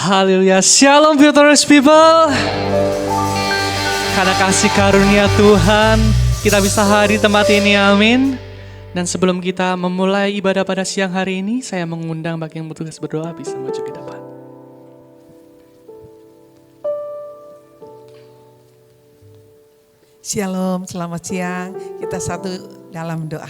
Haleluya, Shalom Victorious People. Karena kasih karunia Tuhan, kita bisa hadir di tempat ini, amin. Dan sebelum kita memulai ibadah pada siang hari ini, saya mengundang bagi yang bertugas berdoa bisa maju ke depan. Shalom, selamat siang. Kita satu dalam doa.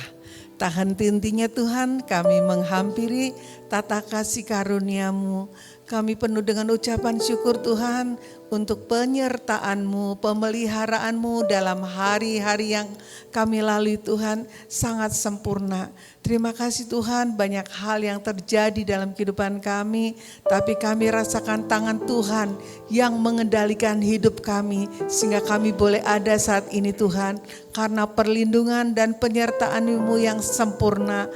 Tak henti-hentinya Tuhan, kami menghampiri tata kasih karunia-Mu. Kami penuh dengan ucapan syukur Tuhan untuk penyertaan-Mu, pemeliharaan-Mu dalam hari-hari yang kami lalui Tuhan sangat sempurna. Terima kasih Tuhan, banyak hal yang terjadi dalam kehidupan kami, tapi kami rasakan tangan Tuhan yang mengendalikan hidup kami sehingga kami boleh ada saat ini Tuhan, karena perlindungan dan penyertaan-Mu yang sempurna.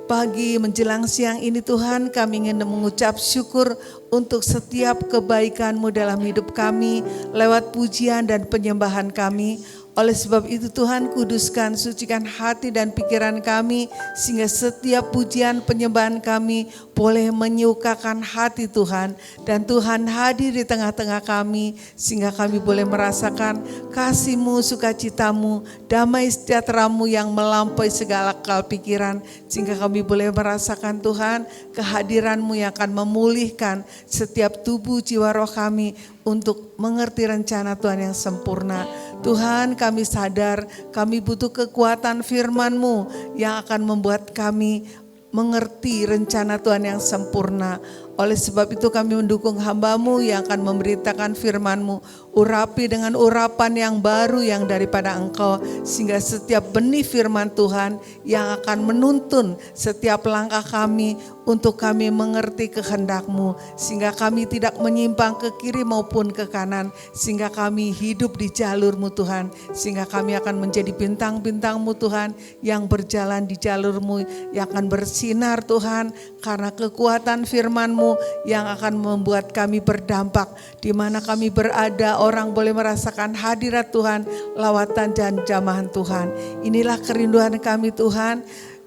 Pagi menjelang siang ini Tuhan, kami ingin mengucap syukur untuk setiap kebaikan-Mu dalam hidup kami lewat pujian dan penyembahan kami. Oleh sebab itu Tuhan, kuduskan, sucikan hati dan pikiran kami sehingga setiap pujian penyembahan kami boleh menyukakan hati Tuhan. Dan Tuhan hadir di tengah-tengah kami sehingga kami boleh merasakan kasih-Mu, sukacita-Mu, damai sejahtera-Mu yang melampaui segala akal pikiran. Sehingga kami boleh merasakan Tuhan kehadiran-Mu yang akan memulihkan setiap tubuh jiwa roh kami untuk mengerti rencana Tuhan yang sempurna. Tuhan, kami sadar kami butuh kekuatan firman-Mu yang akan membuat kami mengerti rencana Tuhan yang sempurna. Oleh sebab itu kami mendukung hamba-Mu yang akan memberitakan firman-Mu. Urapi dengan urapan yang baru yang daripada Engkau. Sehingga setiap benih firman Tuhan yang akan menuntun setiap langkah kami untuk kami mengerti kehendak-Mu. Sehingga kami tidak menyimpang ke kiri maupun ke kanan. Sehingga kami hidup di jalur-Mu Tuhan. Sehingga kami akan menjadi bintang-bintang-Mu Tuhan yang berjalan di jalur-Mu, yang akan bersinar Tuhan karena kekuatan firman-Mu yang akan membuat kami berdampak. Di mana kami berada, orang boleh merasakan hadirat Tuhan, lawatan dan jamahan Tuhan. Inilah kerinduan kami Tuhan.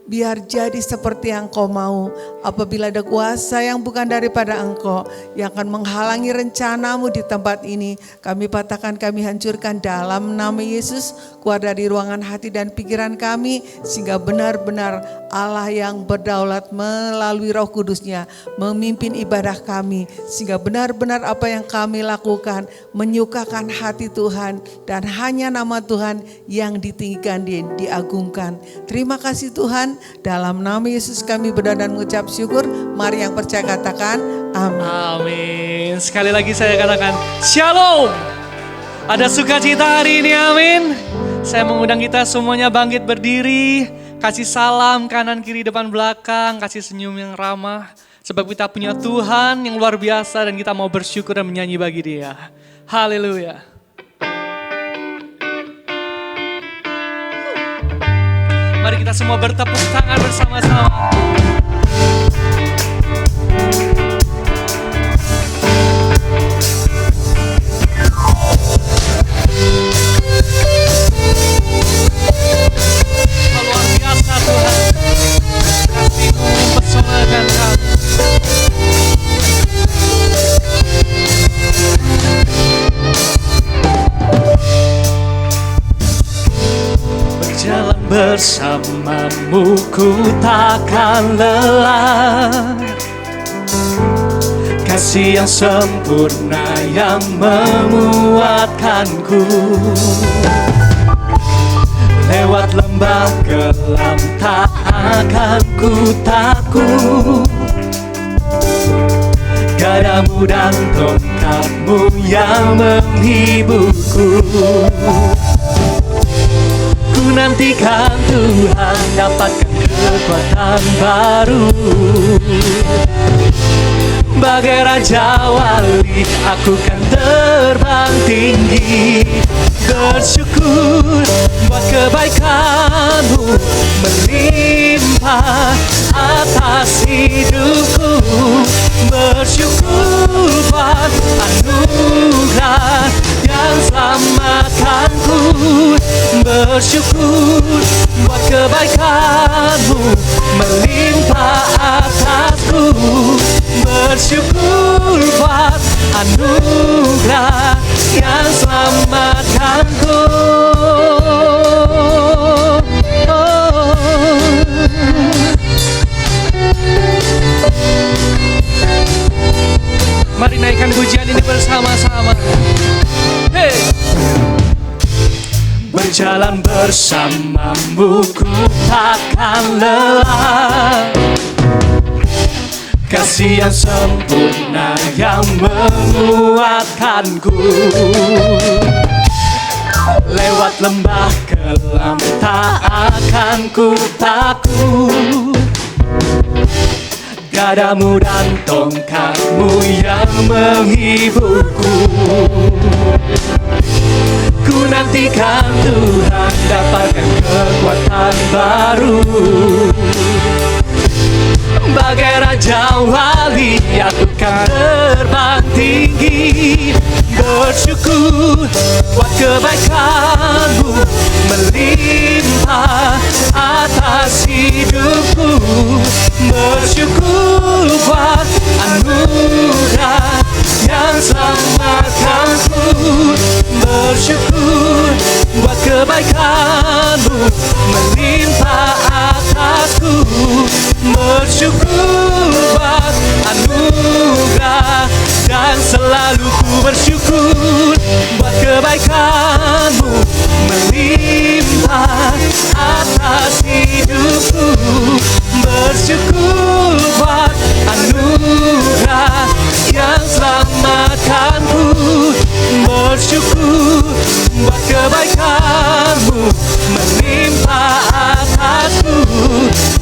Biar jadi seperti yang Kau mau. Apabila ada kuasa yang bukan daripada Engkau yang akan menghalangi rencana-Mu di tempat ini, kami patahkan, kami hancurkan dalam nama Yesus. Keluar dari ruangan hati dan pikiran kami, sehingga benar-benar Allah yang berdaulat melalui Roh Kudus-Nya memimpin ibadah kami, sehingga benar-benar apa yang kami lakukan menyukakan hati Tuhan, dan hanya nama Tuhan yang ditinggikan, diagungkan. Terima kasih Tuhan. Dalam nama Yesus kami berdoa dan mengucap syukur. Mari yang percaya katakan amin. Amin. Sekali lagi saya katakan Shalom. Ada sukacita hari ini, amin. Saya mengundang kita semuanya bangkit berdiri. Kasih salam kanan kiri depan belakang. Kasih senyum yang ramah. Sebab kita punya Tuhan yang luar biasa dan kita mau bersyukur dan menyanyi bagi Dia. Haleluya. Mari kita semua bertepuk tangan bersama-sama. Luar biasa Tuhan, kasih-Mu mempesonakan kami. Berjalan bersama-Mu ku takkan lelah. Kasih yang sempurna yang menguatkanku. Lewat lembah gelap tak akan ku takut. Gadamu dan tongkat-Mu yang menghiburku. Ku nantikan Tuhan dapatkan kekuatan baru. Bagai Raja Wali aku kan terbang tinggi. Bersyukur buat kebaikan-Mu melimpah atas hidupku. Bersyukur buat anugerah yang selamatkanku. Bersyukur buat kebaikan-Mu melimpah atasku. Bersyukur buat Mari naikkan pujian ini bersama-sama. Hey. Berjalan bersamamu ku takkan lelah, kasih yang sempurna yang menguatkanku. Lewat lembah kelam tak akan ku takut, gadamu dan tongkatmu yang menghiburku. Ku nantikan Tuhan dapatkan kekuatan baru. Bagai Raja Wali aku kan terbang tinggi, bersyukur buat kebaikanmu melimpah atas hidupku. Bersyukur buat anugerah yang selamatkanku. Bersyukur buat kebaikanmu melimpah atasku. Bersyukur buat anugerah dan selalu ku bersyukur buat kebaikanmu melimpah atas hidupku. Bersyukur buat anugerah yang selamatkanku. Bersyukur buat kebaikanmu melimpah atasku.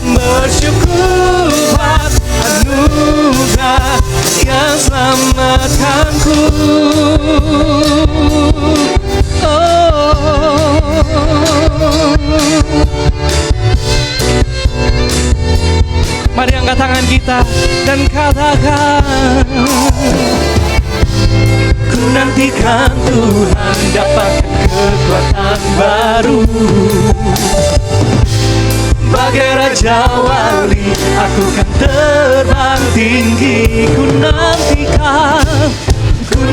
Bersyukur buat anugerah yang selamatkanku. Mari angkat tangan kita dan katakan, ku nantikan Tuhan dapatkan kekuatan baru. Bagai Raja Wali aku kan terbang tinggi. Ku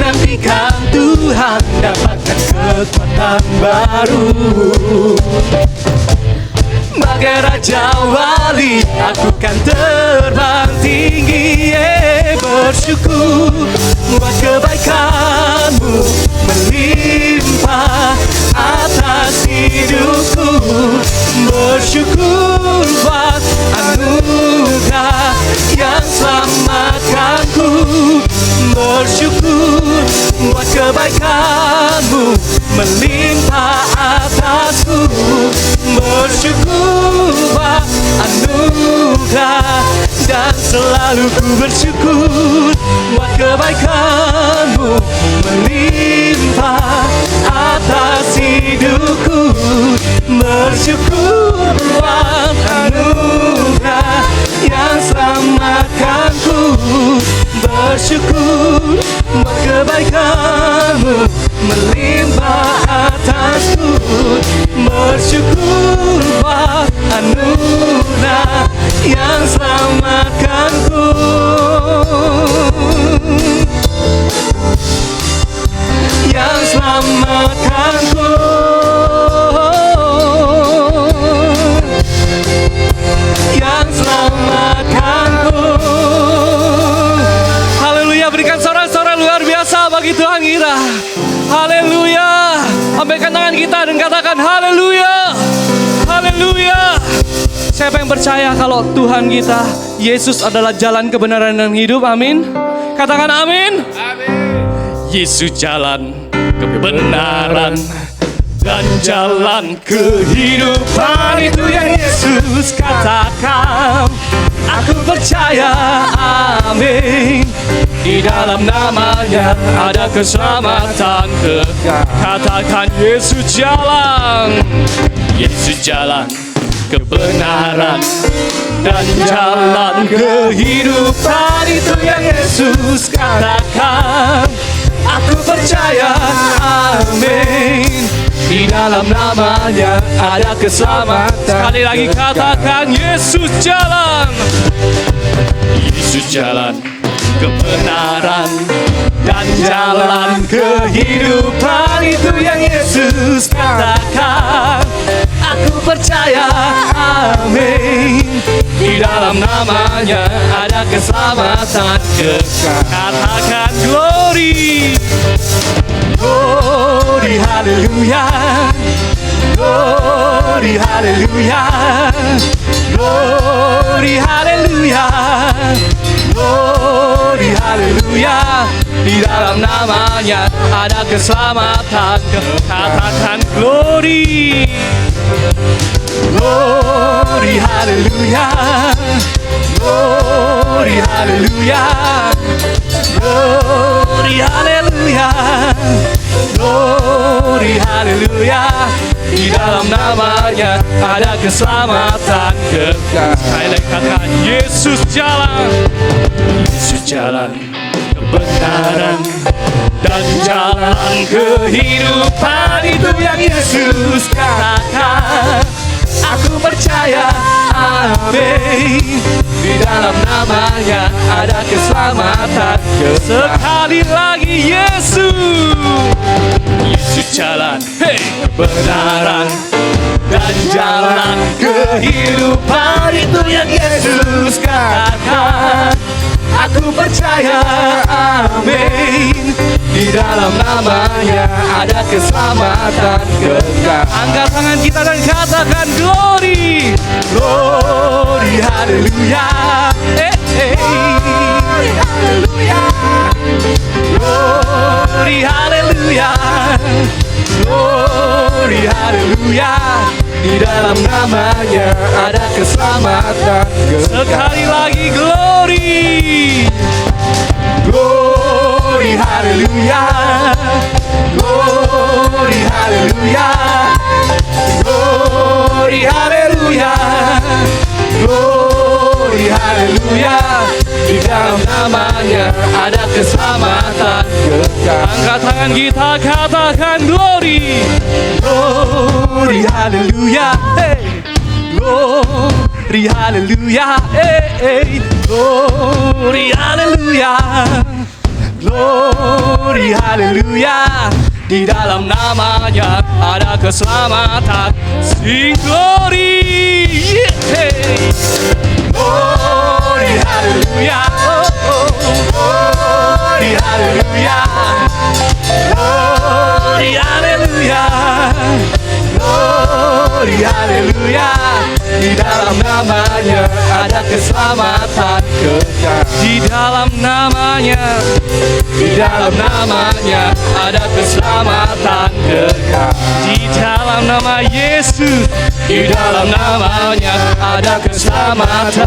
nantikan Tuhan dapatkan kekuatan baru. Bagai Raja Wali aku kan terbang tinggi. Bersyukur buat kebaikanmu melimpah atas hidupku. Bersyukur buat anugerah yang selamatkanku. Bersyukur buat kebaikanmu melimpah atasku. Bersyukur buat anugerah dan selalu ku bersyukur buat kebaikanmu melimpah atas hidupku. Bersyukur buat anugerah yang selamatkanku. Bersyukur buat kebaikanmu melimpah atasku. Bersyukur buat anugerah yang selamatkanku. Yang selamatkanku. Yang selamatkanku. Haleluya, berikan sorak-sorak luar biasa bagi Tuhan kita. Haleluya. Ambaikan tangan kita dan katakan haleluya. Haleluya. Siapa yang percaya kalau Tuhan kita Yesus adalah jalan kebenaran dan hidup? Amin. Katakan amin. Amin. Yesus jalan kebenaran dan jalan kehidupan, itu yang Yesus katakan. Aku percaya, amin. Di dalam namanya ada keselamatan kekal. Katakan Yesus jalan. Yesus jalan kebenaran dan jalan kehidupan, itu yang Yesus katakan. Aku percaya, amin. Di dalam namanya ada keselamatan. Sekali lagi katakan Yesus jalan. Yesus jalan kebenaran dan jalan kehidupan, itu yang Yesus katakan. Aku percaya, amin. Di dalam namanya ada keselamatan kekal. Katakan hallelujah. Glory, hallelujah. Glory, hallelujah. Di dalam namanya ada keselamatan. Katakan glory. Glory, hallelujah. Glory, hallelujah. Glory, hallelujah. Glory, hallelujah. Di dalam namanya ada keselamatan kekal. Sekali lagi katakan Yesus jalan. Yesus jalan kebenaran dan jalan kehidupan. Itu yang Yesus katakan. Aku percaya, amin. Di dalam namanya ada keselamatan. Sekali lagi Yesus. Yesus jalan, hey, kebenaran dan jalan kehidupan. Itu yang Yesus katakan. Aku percaya, amin. Di dalam namanya ada keselamatan kekal. Angkat tangan kita dan katakan glory. Glory, hallelujah. Hey, hey. Glory, hallelujah. Glory, hallelujah. Glory, hallelujah. Di dalam namanya ada keselamatan kekal. Sekali lagi glory. Glory, hallelujah. Glory, hallelujah. Glory, hallelujah. Glory, hallelujah. Di dalam namanya ada keselamatan kekal. Angkat tangan kita, katakan glory. Glory, hallelujah. Hey. Glory, hallelujah. Hey, hey. Glory, hallelujah. Glory, hallelujah. Di dalam namanya ada keselamatan. Sing glory, yeah. Glory, hallelujah. Oh, oh. Glory, hallelujah. Glory, hallelujah. Glory, hallelujah. Di dalam namanya ada keselamatan kekal. Di dalam namanya, di dalam namanya ada keselamatan kekal. Di dalam nama Yesus, di dalam namanya ada keselamatan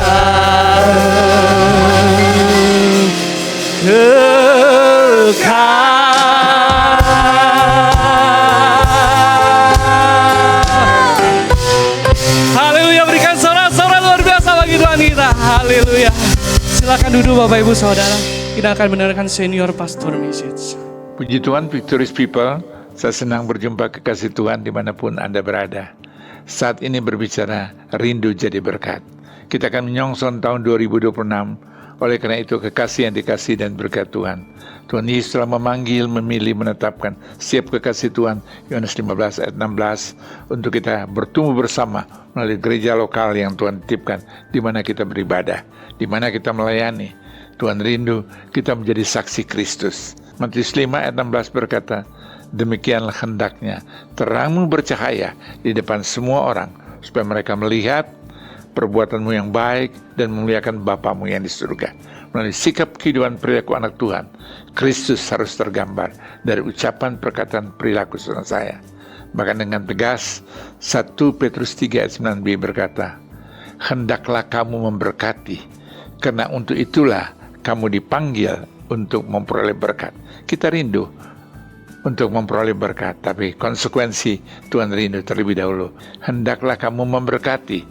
kekal. Haleluya, berikan sorak-sorak luar biasa bagi Tuhan kita. Haleluya. Silakan duduk Bapak Ibu Saudara. Kita akan mendengarkan senior pastor message. Puji Tuhan, Victorious People. Saya senang berjumpa kekasih Tuhan dimanapun Anda berada. Saat ini berbicara rindu jadi berkat. Kita akan menyongsong tahun 2026. Oleh karena itu kekasih yang dikasih dan berkat Tuhan. Tuhan Yesus telah memanggil, memilih, menetapkan setiap kekasih Tuhan. Yohanes 15 ayat 16 untuk kita bertumbuh bersama melalui gereja lokal yang Tuhan titipkan, di mana kita beribadah, di mana kita melayani. Tuhan rindu kita menjadi saksi Kristus. Matius 5 ayat 16 berkata, demikianlah hendaknya terangmu bercahaya di depan semua orang, supaya mereka melihat perbuatanmu yang baik dan memuliakan Bapamu yang di surga. Melalui sikap kehidupan perilaku anak Tuhan, Kristus harus tergambar dari ucapan, perkataan, perilaku saudara saya. Bahkan dengan tegas, 1 Petrus 3 ayat 9b berkata, hendaklah kamu memberkati, karena untuk itulah kamu dipanggil untuk memperoleh berkat. Kita rindu untuk memperoleh berkat, tapi konsekuensi Tuhan rindu terlebih dahulu. Hendaklah kamu memberkati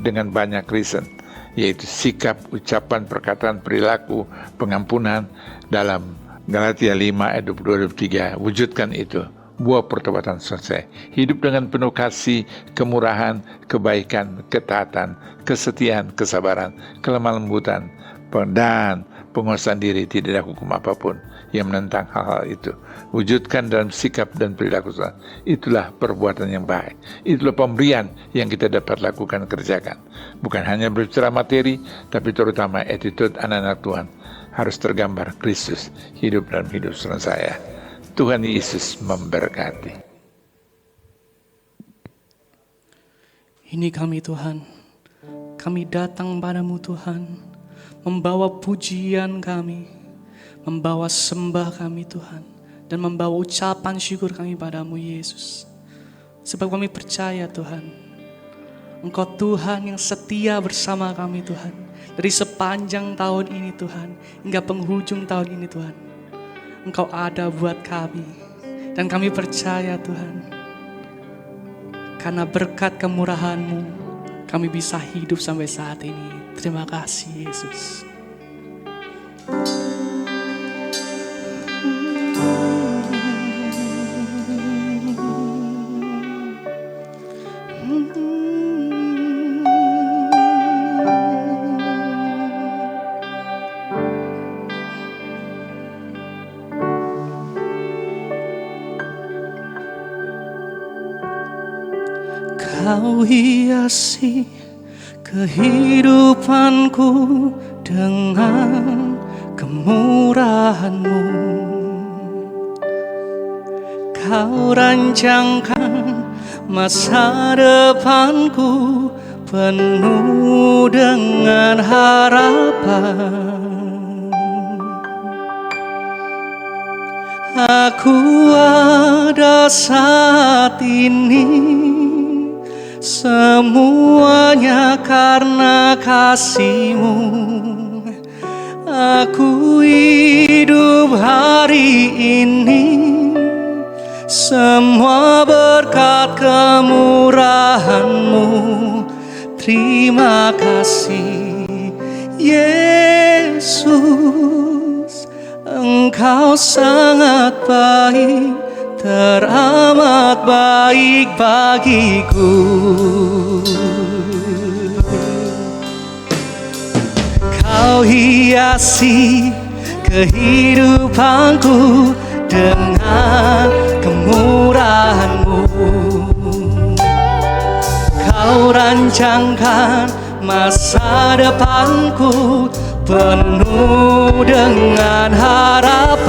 dengan banyak reason, yaitu sikap, ucapan, perkataan, perilaku, pengampunan. Dalam Galatia 5 ayat 22-23, wujudkan itu, buah pertobatan selesai. Hidup dengan penuh kasih, kemurahan, kebaikan, ketaatan, kesetiaan, kesabaran, kelemah lembutan, dan penguasaan diri. Tidak ada hukum apapun yang menentang hal-hal itu. Wujudkan dalam sikap dan perilaku. Itulah perbuatan yang baik. Itulah pemberian yang kita dapat lakukan, kerjakan. Bukan hanya berbicara materi, tapi terutama attitude anak-anak Tuhan harus tergambar Kristus hidup dalam hidup saya. Tuhan Yesus memberkati. Ini kami Tuhan, kami datang padamu Tuhan, membawa pujian kami, membawa sembah kami Tuhan, dan membawa ucapan syukur kami padamu Yesus. Sebab kami percaya Tuhan, Engkau Tuhan yang setia bersama kami Tuhan, dari sepanjang tahun ini Tuhan, hingga penghujung tahun ini Tuhan. Engkau ada buat kami, dan kami percaya Tuhan, karena berkat kemurahan-Mu, kami bisa hidup sampai saat ini. Terima kasih Yesus. Kau hiasi kehidupanku dengan kemurahan-Mu. Kau rancangkan masa depanku penuh dengan harapan. Aku ada saat ini semuanya karena kasih-Mu. Aku hidup hari ini semua berkat kemurahan-Mu. Terima kasih Yesus, Engkau sangat baik, teramat baik bagiku. Kau hiasi kehidupanku dengan kemurahan-Mu. Kau rancangkan masa depanku penuh dengan harapan.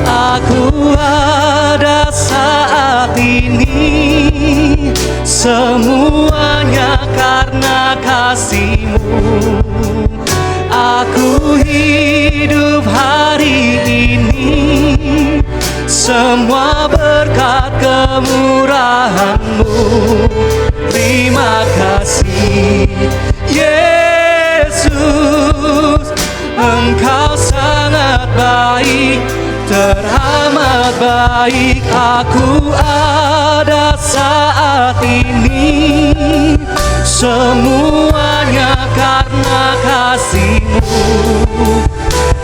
Aku ada saat ini semuanya karena kasih-Mu. Aku hidup hari ini semua berkat kemurahan-Mu. Terima kasih Yesus, Engkau sangat baik, teramat baik. Aku ada saat ini semuanya karena kasih-Mu.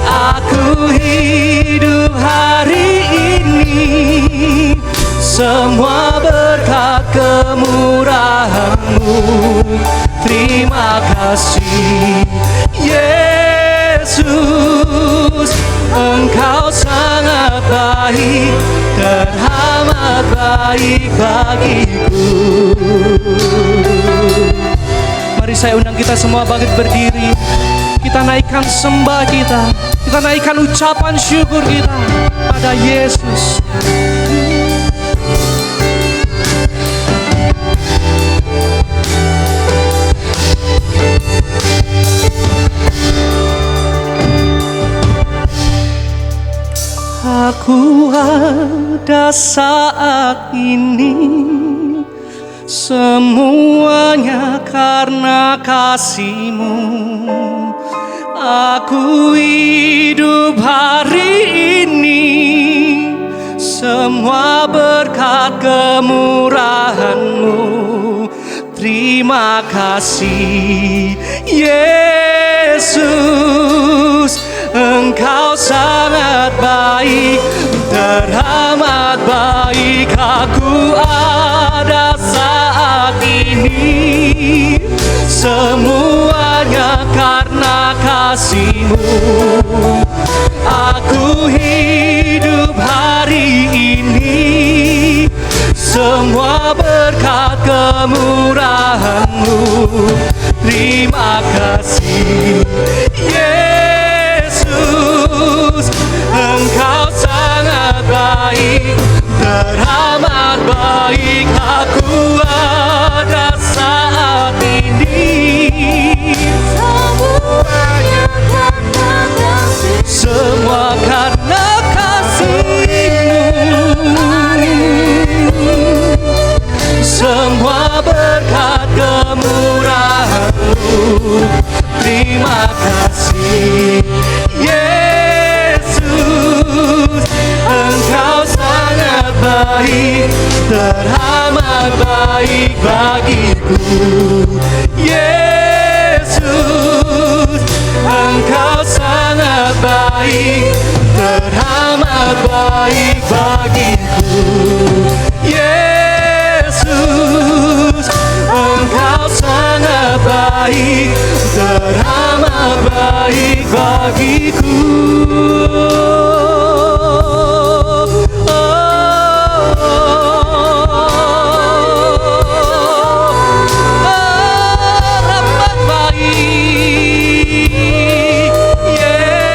Aku hidup hari ini semua berkat kemurahan-Mu. Terima kasih Yesus, Engkau sangat baik, teramat baik bagiku. Mari saya undang kita semua bangkit berdiri. Kita naikkan sembah kita naikkan ucapan syukur kita pada Yesus. Aku ada saat ini semuanya karena kasih-Mu. Aku hidup hari ini semua berkat kemurahan-Mu. Terima kasih Yesus, Engkau sangat baik, teramat baik. Aku ada saat ini semuanya karena kasih-Mu. Aku hidup hari ini semua berkat kemurahan-Mu. Terima kasih Yesus, Engkau sangat baik, teramat baik, teramat baik bagiku. Yesus, Engkau sangat baik, teramat baik bagiku. Yesus, Engkau sangat baik, teramat baik bagiku. Teramat baik, Yesus,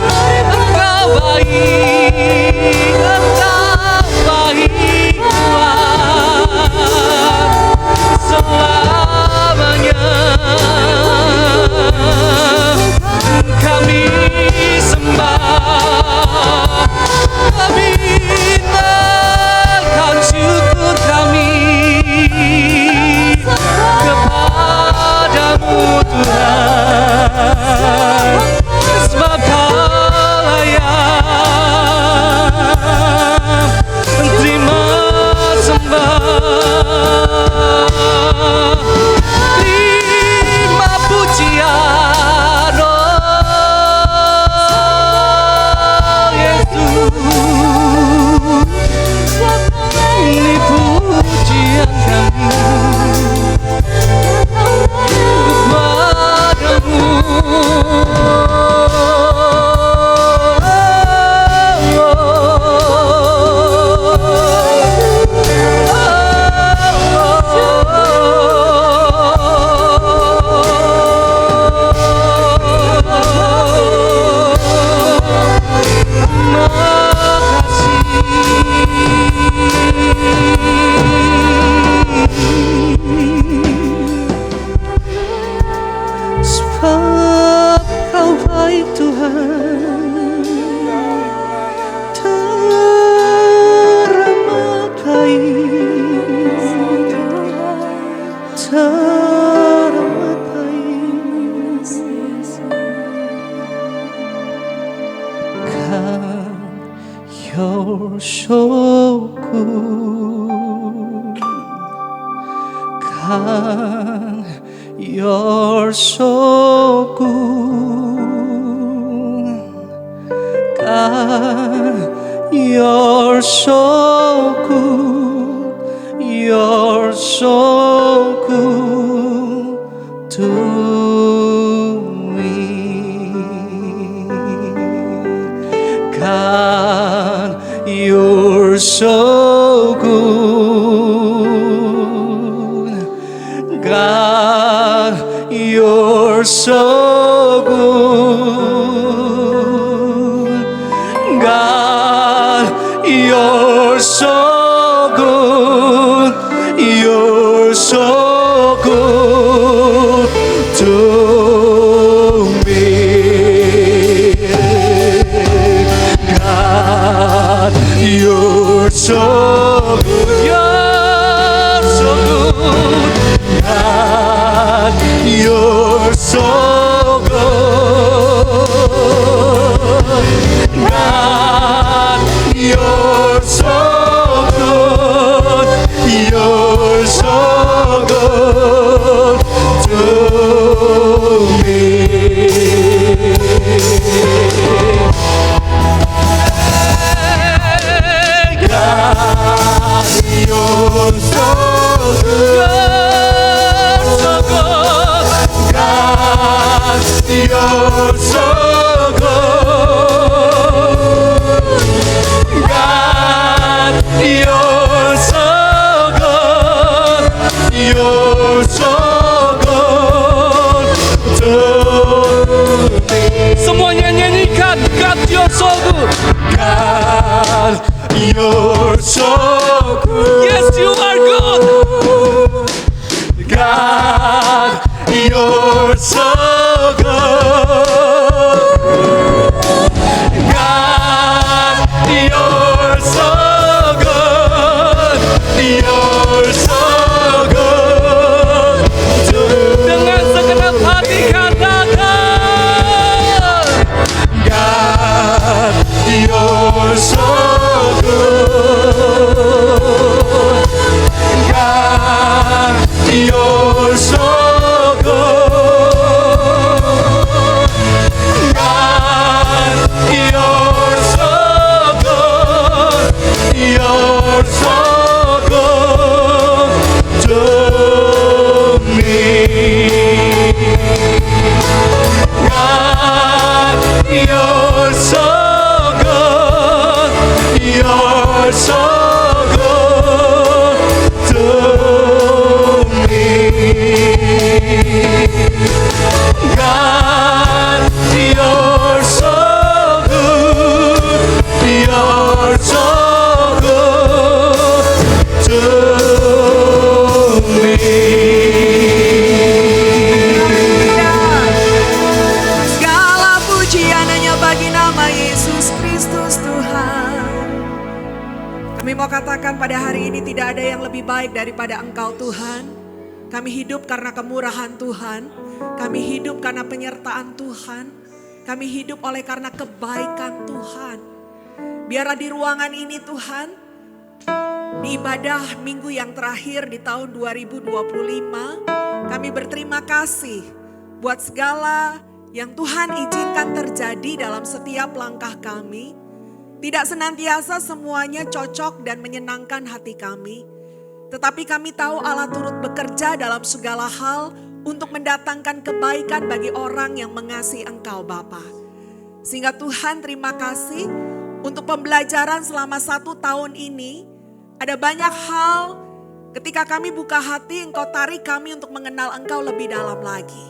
Engkau baik, Engkau baik Tuhan, selamanya. Kami sembah, kami naikkan syukur kami kepadamu Tuhan, sebab Kau layak terima sembah, terima pujian, oh Yesus, ini pujian kami sebab Kau baik Tuhan, teramat baik, teramat baik. Kan you're so good, kan you're so good, God, you're so good, you're so good to me. God, you're so good, God, you're so good, God, you're so good, you're so good to me. God, you're so good, you're so good, God, you're so good, God, you're so good, you're so good to me. God, you're so good, so good. God, you're so good. God, you're so good. You're so good to me. Semuanya nyanyikan, God, you're so good. God, you're so good. Yes, you are good. God, you're so good. God, you're so good. You're so good. Dengan segenap hati katakan, ada yang lebih baik daripada Engkau Tuhan. Kami hidup karena kemurahan Tuhan. Kami hidup karena penyertaan Tuhan. Kami hidup oleh karena kebaikan Tuhan. Biarlah di ruangan ini Tuhan, di ibadah minggu yang terakhir di tahun 2025, kami berterima kasih buat segala yang Tuhan izinkan terjadi dalam setiap langkah kami. Tidak senantiasa semuanya cocok dan menyenangkan hati kami. Tetapi kami tahu Allah turut bekerja dalam segala hal untuk mendatangkan kebaikan bagi orang yang mengasihi Engkau Bapa. Sehingga Tuhan terima kasih untuk pembelajaran selama 1 tahun ini. Ada banyak hal ketika kami buka hati Engkau tarik kami untuk mengenal Engkau lebih dalam lagi.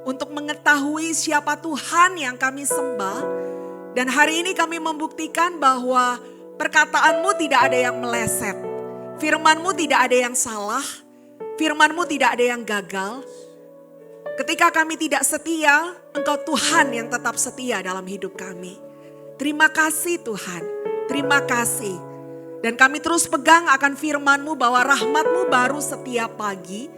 Untuk mengetahui siapa Tuhan yang kami sembah. Dan hari ini kami membuktikan bahwa perkataanmu tidak ada yang meleset. Firmanmu tidak ada yang salah. Firmanmu tidak ada yang gagal. Ketika kami tidak setia, Engkau Tuhan yang tetap setia dalam hidup kami. Terima kasih Tuhan, terima kasih. Dan kami terus pegang akan firman-Mu bahwa rahmat-Mu baru setiap pagi.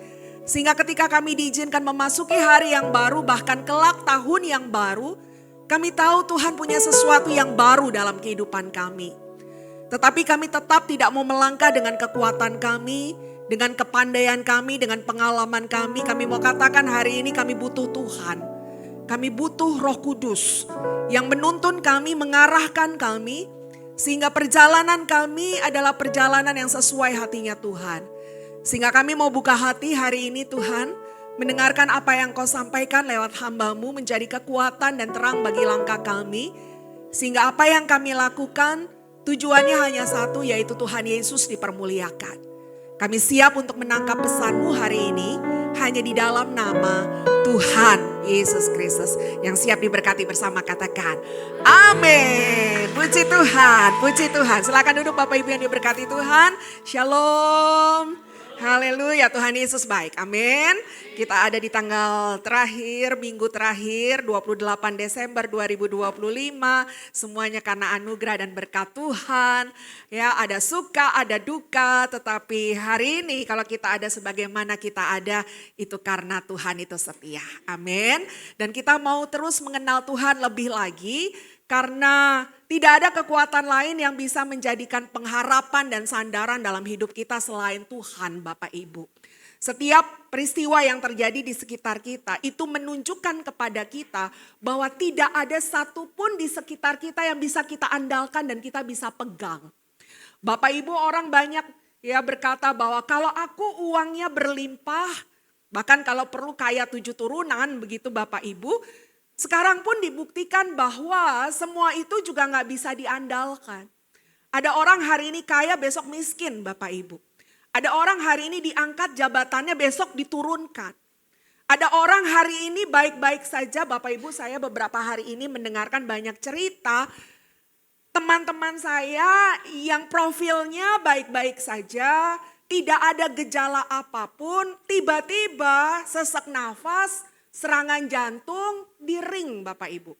Sehingga ketika kami diizinkan memasuki hari yang baru, bahkan kelak tahun yang baru, kami tahu Tuhan punya sesuatu yang baru dalam kehidupan kami. Tetapi kami tetap tidak mau melangkah dengan kekuatan kami, dengan kepandaian kami, dengan pengalaman kami. Kami mau katakan hari ini kami butuh Tuhan. Kami butuh Roh Kudus yang menuntun kami, mengarahkan kami. Sehingga perjalanan kami adalah perjalanan yang sesuai hatinya Tuhan. Sehingga kami mau buka hati hari ini Tuhan, mendengarkan apa yang Kau sampaikan lewat hamba-Mu menjadi kekuatan dan terang bagi langkah kami. Sehingga apa yang kami lakukan tujuannya hanya satu, yaitu Tuhan Yesus dipermuliakan. Kami siap untuk menangkap pesan-Mu hari ini hanya di dalam nama Tuhan Yesus Kristus. Yang siap diberkati bersama katakan amin. Puji Tuhan, puji Tuhan. Silakan duduk Bapak Ibu yang diberkati Tuhan. Shalom. Haleluya, Tuhan Yesus baik. Amin. Kita ada di tanggal terakhir, minggu terakhir 28 Desember 2025. Semuanya karena anugerah dan berkat Tuhan. Ya, ada suka, ada duka, tetapi hari ini kalau kita ada sebagaimana kita ada itu karena Tuhan itu setia. Amin. Dan kita mau terus mengenal Tuhan lebih lagi. Karena tidak ada kekuatan lain yang bisa menjadikan pengharapan dan sandaran dalam hidup kita selain Tuhan Bapak Ibu. Setiap peristiwa yang terjadi di sekitar kita itu menunjukkan kepada kita bahwa tidak ada satupun di sekitar kita yang bisa kita andalkan dan kita bisa pegang. Bapak Ibu, orang banyak ya berkata bahwa kalau aku uangnya berlimpah, bahkan kalau perlu kaya 7 turunan begitu Bapak Ibu. Sekarang pun dibuktikan bahwa semua itu juga gak bisa diandalkan. Ada orang hari ini kaya besok miskin Bapak Ibu. Ada orang hari ini diangkat jabatannya besok diturunkan. Ada orang hari ini baik-baik saja Bapak Ibu, saya beberapa hari ini mendengarkan banyak cerita. Teman-teman saya yang profilnya baik-baik saja, tidak ada gejala apapun, tiba-tiba sesak nafas, serangan jantung di ring Bapak Ibu.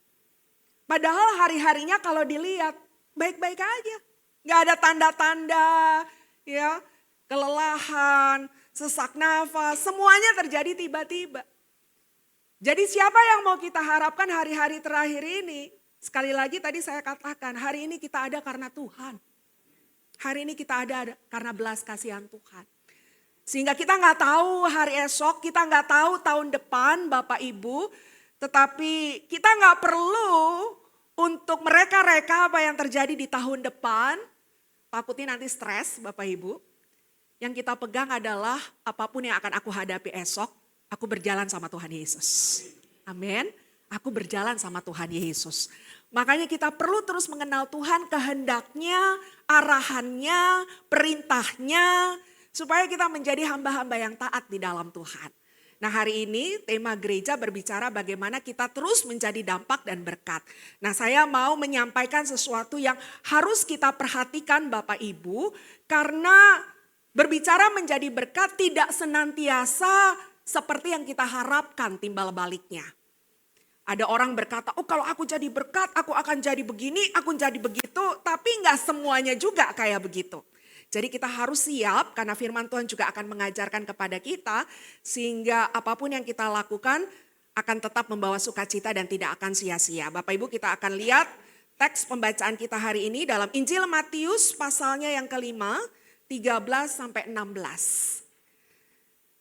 Padahal hari-harinya kalau dilihat baik-baik aja. Gak ada tanda-tanda ya kelelahan, sesak nafas, semuanya terjadi tiba-tiba. Jadi siapa yang mau kita harapkan hari-hari terakhir ini? Sekali lagi tadi saya katakan hari ini kita ada karena Tuhan. Hari ini kita ada karena belas kasihan Tuhan. Sehingga kita nggak tahu hari esok, kita nggak tahu tahun depan Bapak Ibu. Tetapi kita nggak perlu untuk mereka-reka apa yang terjadi di tahun depan. Takutnya nanti stres Bapak Ibu. Yang kita pegang adalah apapun yang akan aku hadapi esok, aku berjalan sama Tuhan Yesus. Amin. Aku berjalan sama Tuhan Yesus. Makanya kita perlu terus mengenal Tuhan, kehendaknya, arahannya, perintahnya. Supaya kita menjadi hamba-hamba yang taat di dalam Tuhan. Nah hari ini tema gereja berbicara bagaimana kita terus menjadi dampak dan berkat. Nah saya mau menyampaikan sesuatu yang harus kita perhatikan Bapak Ibu. Karena berbicara menjadi berkat tidak senantiasa seperti yang kita harapkan timbal baliknya. Ada orang berkata, oh kalau aku jadi berkat aku akan jadi begini, aku jadi begitu. Tapi gak semuanya juga kayak begitu. Jadi kita harus siap karena firman Tuhan juga akan mengajarkan kepada kita sehingga apapun yang kita lakukan akan tetap membawa sukacita dan tidak akan sia-sia. Bapak Ibu, kita akan lihat teks pembacaan kita hari ini dalam Injil Matius pasalnya yang kelima, 13 sampai 16.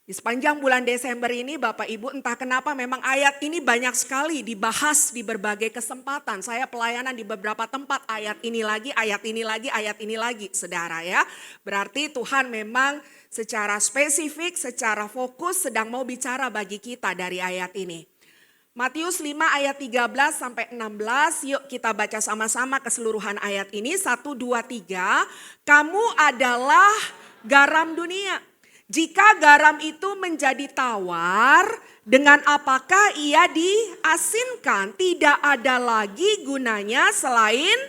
Di sepanjang bulan Desember ini Bapak Ibu entah kenapa memang ayat ini banyak sekali dibahas di berbagai kesempatan. Saya pelayanan di beberapa tempat ayat ini lagi, ayat ini lagi, ayat ini lagi saudara ya. Berarti Tuhan memang secara spesifik, secara fokus sedang mau bicara bagi kita dari ayat ini. Matius 5 ayat 13 sampai 16, yuk kita baca sama-sama keseluruhan ayat ini. 1, 2, 3, kamu adalah garam dunia. Jika garam itu menjadi tawar, dengan apakah ia diasinkan? Tidak ada lagi gunanya selain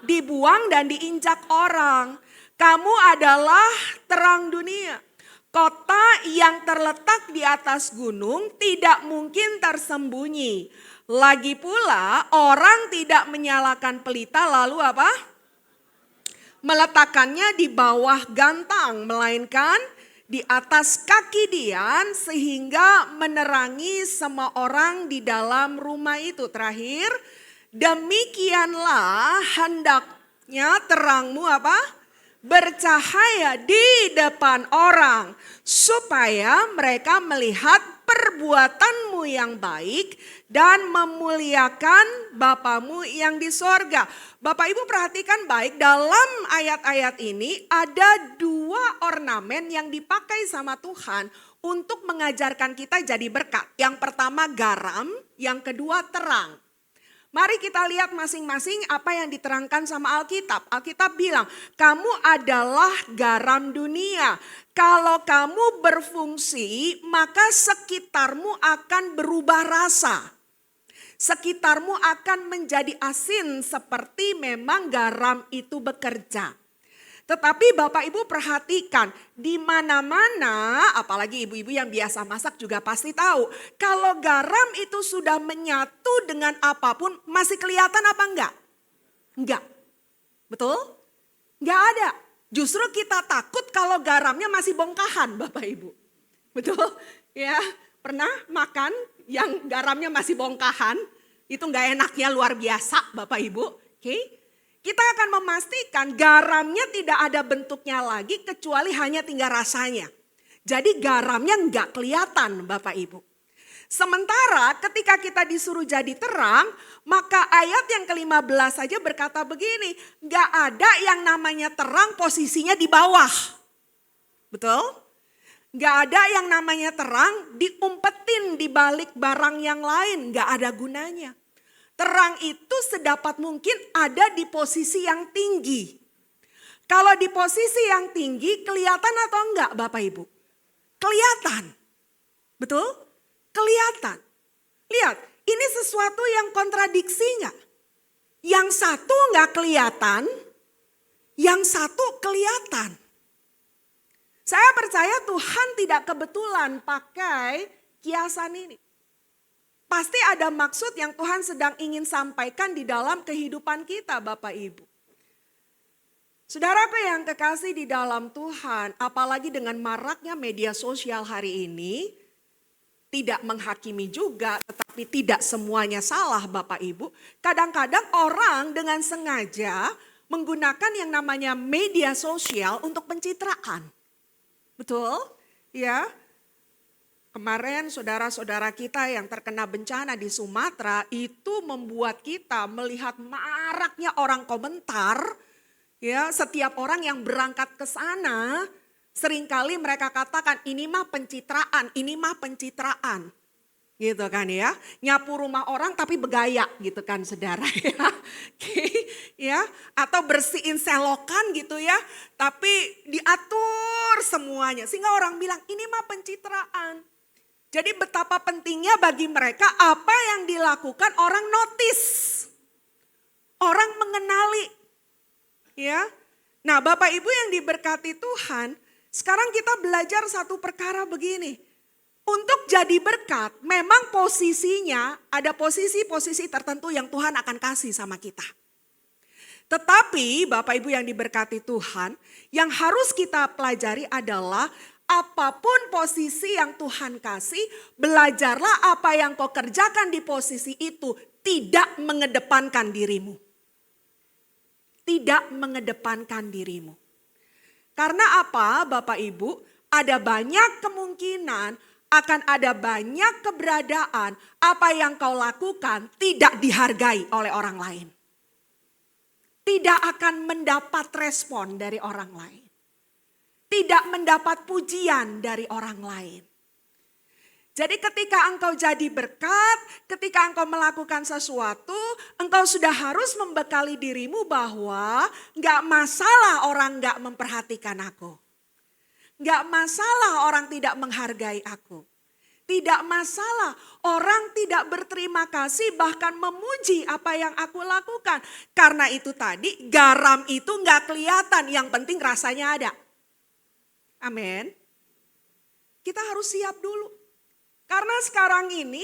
dibuang dan diinjak orang. Kamu adalah terang dunia. Kota yang terletak di atas gunung tidak mungkin tersembunyi. Lagi pula orang tidak menyalakan pelita lalu apa? Meletakkannya di bawah gantang, melainkan di atas kaki dian sehingga menerangi semua orang di dalam rumah itu. Terakhir, demikianlah hendaknya terangmu apa? Bercahaya di depan orang supaya mereka melihat perbuatanmu yang baik dan memuliakan Bapamu yang di sorga. Bapak Ibu perhatikan baik, dalam ayat-ayat ini ada dua ornamen yang dipakai sama Tuhan untuk mengajarkan kita jadi berkat. Yang pertama garam, yang kedua terang. Mari kita lihat masing-masing apa yang diterangkan sama Alkitab. Alkitab bilang, kamu adalah garam dunia. Kalau kamu berfungsi, maka sekitarmu akan berubah rasa. Sekitarmu akan menjadi asin seperti memang garam itu bekerja. Tetapi Bapak Ibu perhatikan, di mana-mana, apalagi ibu-ibu yang biasa masak juga pasti tahu. Kalau garam itu sudah menyatu dengan apapun, masih kelihatan apa enggak? Enggak. Betul? Enggak ada. Justru kita takut kalau garamnya masih bongkahan Bapak Ibu. Betul? Ya, pernah makan yang garamnya masih bongkahan? Itu enggak enaknya luar biasa Bapak Ibu. Oke? Kita akan memastikan garamnya tidak ada bentuknya lagi kecuali hanya tinggal rasanya. Jadi garamnya enggak kelihatan Bapak Ibu. Sementara ketika kita disuruh jadi terang, maka ayat yang ke-15 saja berkata begini, enggak ada yang namanya terang posisinya di bawah. Betul? Enggak ada yang namanya terang diumpetin di balik barang yang lain, enggak ada gunanya. Terang itu sedapat mungkin ada di posisi yang tinggi. Kalau di posisi yang tinggi kelihatan atau enggak Bapak Ibu? Kelihatan. Betul? Kelihatan. Lihat, ini sesuatu yang kontradiksi enggak? Yang satu enggak kelihatan, yang satu kelihatan. Saya percaya Tuhan tidak kebetulan pakai kiasan ini. Pasti ada maksud yang Tuhan sedang ingin sampaikan di dalam kehidupan kita Bapak Ibu. Saudaraku yang kekasih di dalam Tuhan, apalagi dengan maraknya media sosial hari ini, tidak menghakimi juga tetapi tidak semuanya salah Bapak Ibu. Kadang-kadang orang dengan sengaja menggunakan yang namanya media sosial untuk pencitraan. Betul? Ya. Kemarin saudara-saudara kita yang terkena bencana di Sumatera itu membuat kita melihat maraknya orang komentar. Ya, setiap orang yang berangkat ke sana seringkali mereka katakan ini mah pencitraan, ini mah pencitraan. Gitu kan ya. Nyapu rumah orang tapi begaya gitu kan saudara ya. Ya, atau bersihin selokan gitu ya, tapi diatur semuanya sehingga orang bilang ini mah pencitraan. Jadi betapa pentingnya bagi mereka apa yang dilakukan orang notice. Orang mengenali. Ya. Nah, Bapak Ibu yang diberkati Tuhan, sekarang kita belajar satu perkara begini. Untuk jadi berkat, memang posisinya ada posisi-posisi tertentu yang Tuhan akan kasih sama kita. Tetapi Bapak Ibu yang diberkati Tuhan, yang harus kita pelajari adalah apapun posisi yang Tuhan kasih, belajarlah apa yang kau kerjakan di posisi itu tidak mengedepankan dirimu. Tidak mengedepankan dirimu. Karena apa Bapak Ibu? Ada banyak kemungkinan, akan ada banyak keberadaan apa yang kau lakukan tidak dihargai oleh orang lain. Tidak akan mendapat respon dari orang lain. Tidak mendapat pujian dari orang lain. Jadi ketika engkau jadi berkat, ketika engkau melakukan sesuatu, engkau sudah harus membekali dirimu bahwa gak masalah orang gak memperhatikan aku. Gak masalah orang tidak menghargai aku. Tidak masalah orang tidak berterima kasih bahkan memuji apa yang aku lakukan. Karena itu tadi garam itu gak kelihatan, yang penting rasanya ada. Amin. Kita harus siap dulu. Karena sekarang ini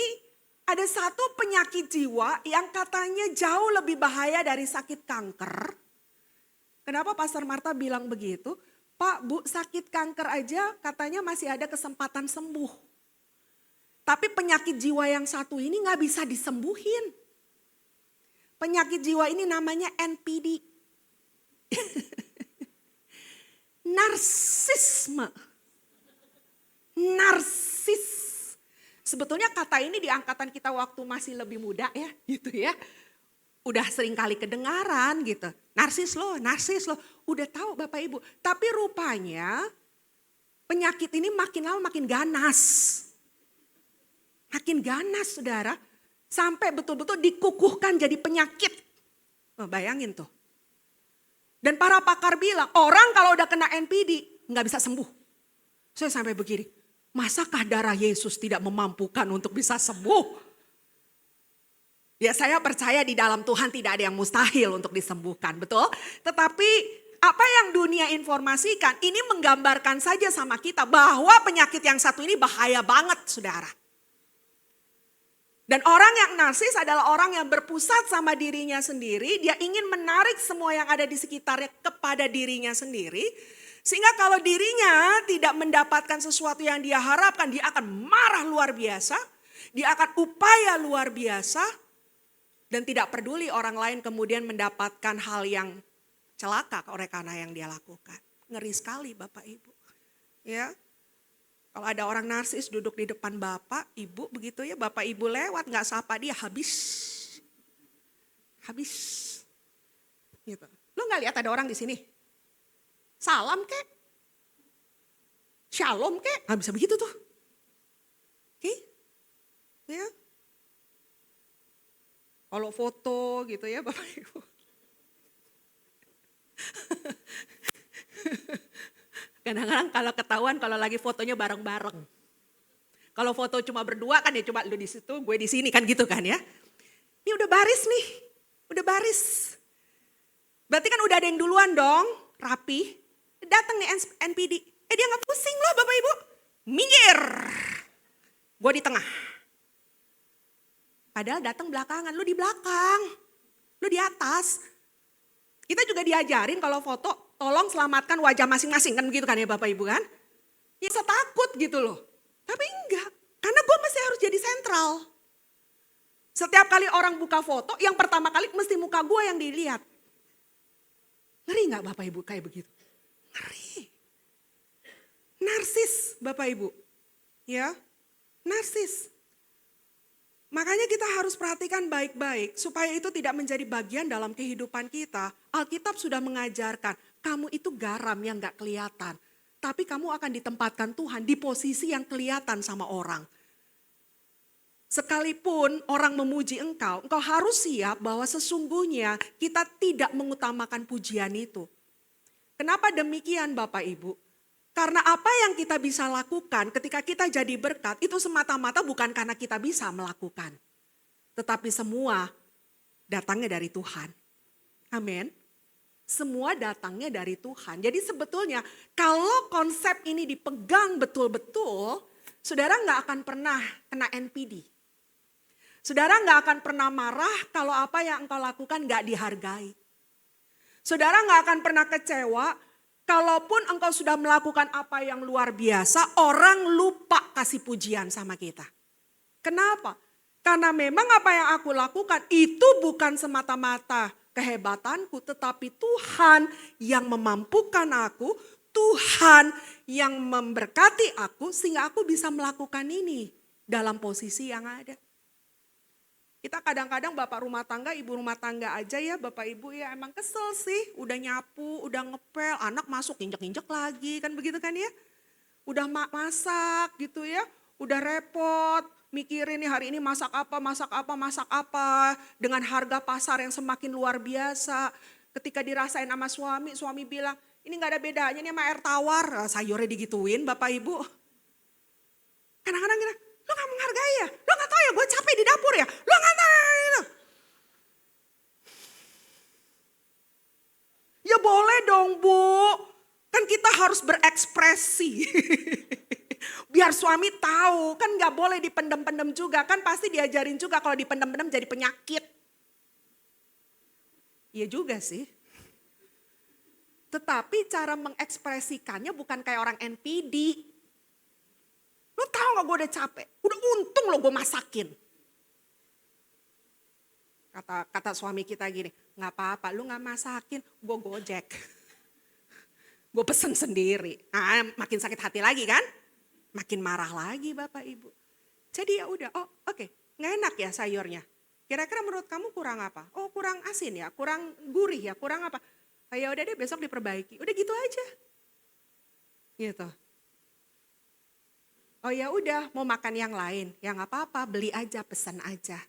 ada satu penyakit jiwa yang katanya jauh lebih bahaya dari sakit kanker. Kenapa Pastor Marta bilang begitu? Pak, Bu, sakit kanker aja katanya masih ada kesempatan sembuh. Tapi penyakit jiwa yang satu ini gak bisa disembuhin. Penyakit jiwa ini namanya NPD. Narsisme. Narsis. Sebetulnya kata ini di angkatan kita waktu masih lebih muda ya gitu ya. Udah sering kali kedengaran gitu. Narsis loh. Udah tahu Bapak Ibu. Tapi rupanya penyakit ini makin lama makin ganas. Makin ganas saudara. Sampai betul-betul dikukuhkan jadi penyakit. Oh, bayangin tuh. Dan para pakar bilang orang kalau udah kena NPD gak bisa sembuh. Saya sampai begini. Masakah darah Yesus tidak memampukan untuk bisa sembuh? Ya saya percaya di dalam Tuhan tidak ada yang mustahil untuk disembuhkan. Betul? Tetapi apa yang dunia informasikan ini menggambarkan saja sama kita bahwa penyakit yang satu ini bahaya banget saudara. Dan orang yang narsis adalah orang yang berpusat sama dirinya sendiri. Dia ingin menarik semua yang ada di sekitarnya kepada dirinya sendiri. Sehingga kalau dirinya tidak mendapatkan sesuatu yang dia harapkan, dia akan marah luar biasa. Dia akan upaya luar biasa. Dan tidak peduli orang lain kemudian mendapatkan hal yang celaka oleh karena yang dia lakukan. Ngeri sekali Bapak Ibu. Ya. Kalau ada orang narsis duduk di depan bapak, ibu begitu ya, bapak ibu lewat gak sapa dia habis. Habis. Gitu. Lu gak lihat ada orang di sini? Salam kek? Shalom kek? Gak bisa begitu tuh. Oke? Ya. Kalau foto gitu ya bapak ibu. Kadang-kadang kalau ketahuan kalau lagi fotonya bareng-bareng. Kalau foto cuma berdua kan ya cuma lu di situ, gue di sini kan gitu kan ya. Ini udah baris nih, udah baris. Berarti kan udah ada yang duluan dong, rapi. Datang nih NPD, dia gak pusing loh Bapak Ibu. Minggir, gue di tengah. Padahal datang belakangan, lu di belakang, lu di atas. Kita juga diajarin kalau foto, tolong selamatkan wajah masing-masing kan begitu kan ya Bapak Ibu kan. Ya saya takut gitu loh. Tapi enggak, karena gue masih harus jadi sentral. Setiap kali orang buka foto, yang pertama kali mesti muka gue yang dilihat. Ngeri gak Bapak Ibu kayak begitu? Ngeri. Narsis Bapak Ibu. Ya, narsis. Makanya kita harus perhatikan baik-baik supaya itu tidak menjadi bagian dalam kehidupan kita. Alkitab sudah mengajarkan, kamu itu garam yang gak kelihatan. Tapi kamu akan ditempatkan Tuhan di posisi yang kelihatan sama orang. Sekalipun orang memuji engkau harus siap bahwa sesungguhnya kita tidak mengutamakan pujian itu. Kenapa demikian Bapak Ibu? Karena apa yang kita bisa lakukan ketika kita jadi berkat itu semata-mata bukan karena kita bisa melakukan. Tetapi semua datangnya dari Tuhan. Amin. Semua datangnya dari Tuhan. Jadi sebetulnya kalau konsep ini dipegang betul-betul, saudara gak akan pernah kena NPD. Saudara gak akan pernah marah kalau apa yang engkau lakukan gak dihargai. Saudara nggak akan pernah kecewa, kalaupun engkau sudah melakukan apa yang luar biasa, orang lupa kasih pujian sama kita. Kenapa? Karena memang apa yang aku lakukan itu bukan semata-mata kehebatanku, tetapi Tuhan yang memampukan aku, Tuhan yang memberkati aku sehingga aku bisa melakukan ini dalam posisi yang ada. Kita kadang-kadang bapak rumah tangga, ibu rumah tangga aja ya bapak ibu ya emang kesel sih. Udah nyapu, udah ngepel, anak masuk injek-injek lagi kan begitu kan ya. Udah masak gitu ya, udah repot. Mikirin nih hari ini masak apa. Dengan harga pasar yang semakin luar biasa. Ketika dirasain sama suami bilang ini gak ada bedanya nih sama air tawar. Sayurnya digituin bapak ibu. Kadang-kadang kita, lo gak menghargai ya? Lo gak tahu ya gue capek di dapur ya? Lo gak tahu ya? Ya boleh dong Bu. Kan kita harus berekspresi. Biar suami tahu. Kan gak boleh dipendem-pendem juga. Kan pasti diajarin juga kalau dipendem-pendem jadi penyakit. Iya juga sih. Tetapi cara mengekspresikannya bukan kayak orang NPD. Lu tahu gak gue udah capek? Udah untung lo gue masakin. Kata suami kita gini, gak apa-apa lu gak masakin, gue gojek. Gue pesen sendiri. Nah, makin sakit hati lagi kan? Makin marah lagi Bapak Ibu. Jadi ya udah, oh oke, gak enak ya sayurnya. Kira-kira menurut kamu kurang apa? Oh kurang asin ya, kurang gurih ya, kurang apa? Oh, ya udah deh besok diperbaiki. Udah gitu aja. Gitu. Oh ya udah mau makan yang lain, ya nggak apa-apa, beli aja, pesan aja.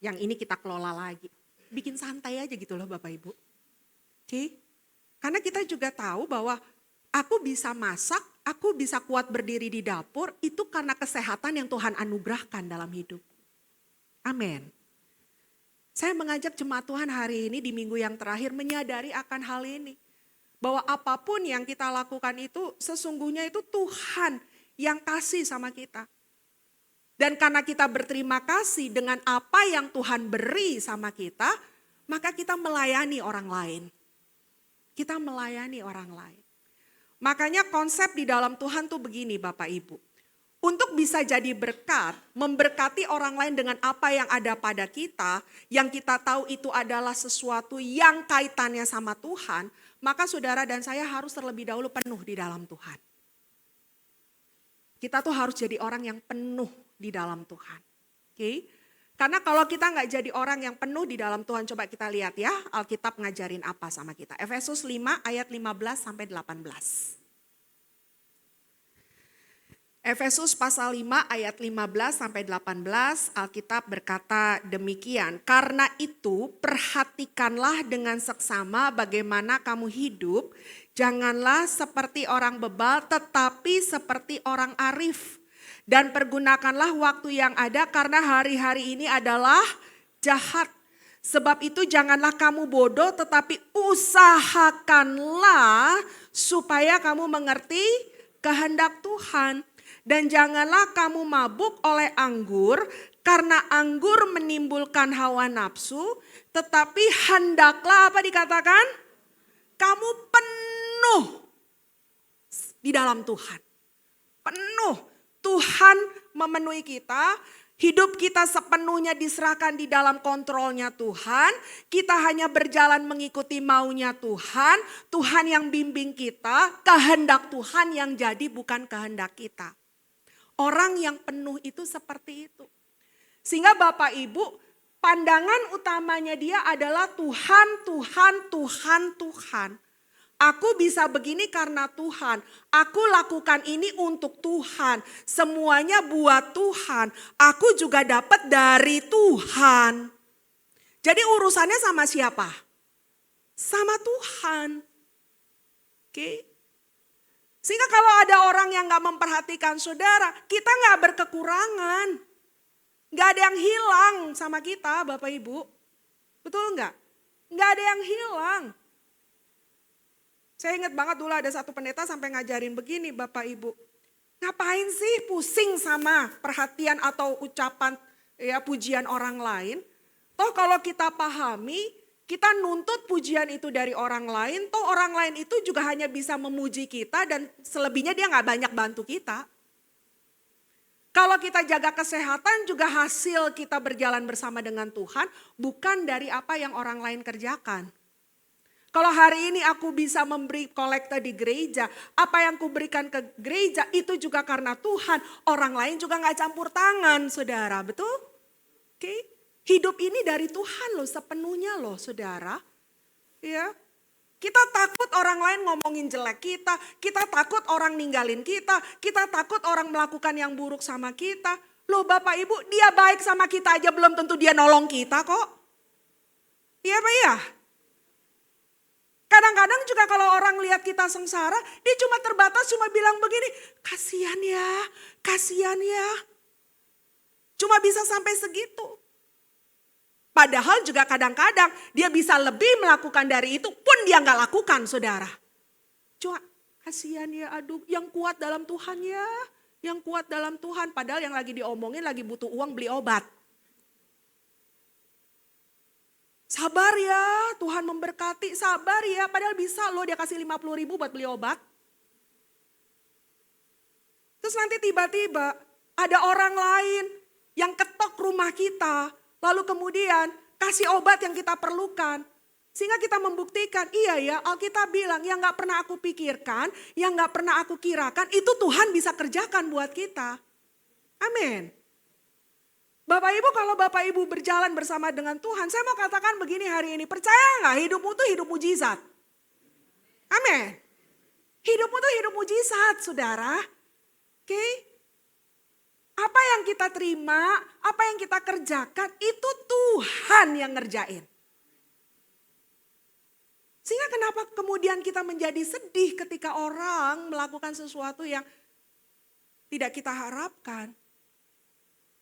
Yang ini kita kelola lagi. Bikin santai aja gitu loh Bapak Ibu. Oke? Karena kita juga tahu bahwa aku bisa masak, aku bisa kuat berdiri di dapur, itu karena kesehatan yang Tuhan anugerahkan dalam hidup. Amin. Saya mengajak jemaat Tuhan hari ini di minggu yang terakhir menyadari akan hal ini. Bahwa apapun yang kita lakukan itu sesungguhnya itu Tuhan yang kasih sama kita. Dan karena kita berterima kasih dengan apa yang Tuhan beri sama kita, maka kita melayani orang lain. Kita melayani orang lain. Makanya konsep di dalam Tuhan tuh begini Bapak Ibu. Untuk bisa jadi berkat, memberkati orang lain dengan apa yang ada pada kita, yang kita tahu itu adalah sesuatu yang kaitannya sama Tuhan, maka saudara dan saya harus terlebih dahulu penuh di dalam Tuhan. Kita tuh harus jadi orang yang penuh di dalam Tuhan. Oke? Karena kalau kita nggak jadi orang yang penuh di dalam Tuhan, coba kita lihat ya, Alkitab ngajarin apa sama kita. Efesus 5 ayat 15 sampai 18. Efesus pasal 5 ayat 15 sampai 18, Alkitab berkata demikian. Karena itu perhatikanlah dengan seksama bagaimana kamu hidup. Janganlah seperti orang bebal tetapi seperti orang arif. Dan pergunakanlah waktu yang ada karena hari-hari ini adalah jahat. Sebab itu janganlah kamu bodoh tetapi usahakanlah supaya kamu mengerti kehendak Tuhan. Dan janganlah kamu mabuk oleh anggur karena anggur menimbulkan hawa nafsu. Tetapi hendaklah apa dikatakan? Kamu penuh di dalam Tuhan. Penuh. Tuhan memenuhi kita. Hidup kita sepenuhnya diserahkan di dalam kontrolnya Tuhan. Kita hanya berjalan mengikuti maunya Tuhan. Tuhan yang bimbing kita. Kehendak Tuhan yang jadi bukan kehendak kita. Orang yang penuh itu seperti itu. Sehingga Bapak Ibu, pandangan utamanya dia adalah Tuhan, Tuhan, Tuhan, Tuhan. Aku bisa begini karena Tuhan. Aku lakukan ini untuk Tuhan. Semuanya buat Tuhan. Aku juga dapat dari Tuhan. Jadi urusannya sama siapa? Sama Tuhan. Oke. Sehingga kalau ada orang yang gak memperhatikan saudara, kita gak berkekurangan. Gak ada yang hilang sama kita Bapak Ibu. Betul gak? Gak ada yang hilang. Saya ingat banget dulu ada satu pendeta sampai ngajarin begini Bapak Ibu. Ngapain sih pusing sama perhatian atau ucapan ya pujian orang lain? Toh kalau kita pahami, Kita nuntut pujian itu dari orang lain, toh orang lain itu juga hanya bisa memuji kita dan selebihnya dia gak banyak bantu kita. Kalau kita jaga kesehatan juga hasil kita berjalan bersama dengan Tuhan, bukan dari apa yang orang lain kerjakan. Kalau hari ini aku bisa memberi kolekte di gereja, apa yang kuberikan ke gereja itu juga karena Tuhan. Orang lain juga gak campur tangan, saudara, betul? Oke. Hidup ini dari Tuhan loh, sepenuhnya loh, saudara. Ya, kita takut orang lain ngomongin jelek kita takut orang ninggalin kita takut orang melakukan yang buruk sama kita. Loh Bapak Ibu, dia baik sama kita aja belum tentu dia nolong kita kok. Iya Pak ya? Kadang-kadang juga kalau orang lihat kita sengsara, dia cuma terbatas cuma bilang begini, kasihan ya. Cuma bisa sampai segitu. Padahal juga kadang-kadang dia bisa lebih melakukan dari itu pun dia gak lakukan saudara. Cuma kasihan ya, aduh yang kuat dalam Tuhan ya. Yang kuat dalam Tuhan, padahal yang lagi diomongin lagi butuh uang beli obat. Sabar ya, Tuhan memberkati, sabar ya. Padahal bisa loh dia kasih 50.000 buat beli obat. Terus nanti tiba-tiba ada orang lain yang ketok rumah kita. Lalu kemudian kasih obat yang kita perlukan. Sehingga kita membuktikan, iya ya Alkitab bilang yang gak pernah aku pikirkan, yang gak pernah aku kirakan, itu Tuhan bisa kerjakan buat kita. Amin. Bapak Ibu, kalau Bapak Ibu berjalan bersama dengan Tuhan, saya mau katakan begini hari ini, percaya gak hidupmu tuh hidup mujizat? Amin. Hidupmu tuh hidup mujizat saudara. Oke. Apa yang kita terima, apa yang kita kerjakan, itu Tuhan yang ngerjain. Sehingga kenapa kemudian kita menjadi sedih ketika orang melakukan sesuatu yang tidak kita harapkan.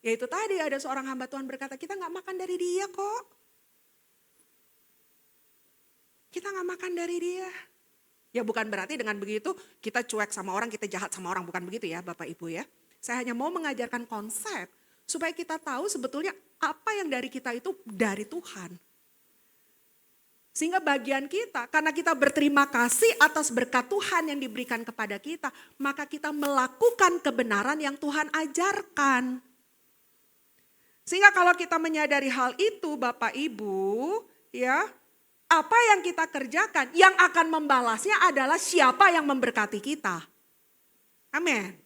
Yaitu tadi ada seorang hamba Tuhan berkata, kita gak makan dari dia kok. Kita gak makan dari dia. Ya bukan berarti dengan begitu kita cuek sama orang, kita jahat sama orang. Bukan begitu ya Bapak Ibu ya. Saya hanya mau mengajarkan konsep supaya kita tahu sebetulnya apa yang dari kita itu dari Tuhan. Sehingga bagian kita, karena kita berterima kasih atas berkat Tuhan yang diberikan kepada kita, maka kita melakukan kebenaran yang Tuhan ajarkan. Sehingga kalau kita menyadari hal itu Bapak Ibu, ya, apa yang kita kerjakan, yang akan membalasnya adalah siapa yang memberkati kita. Amin.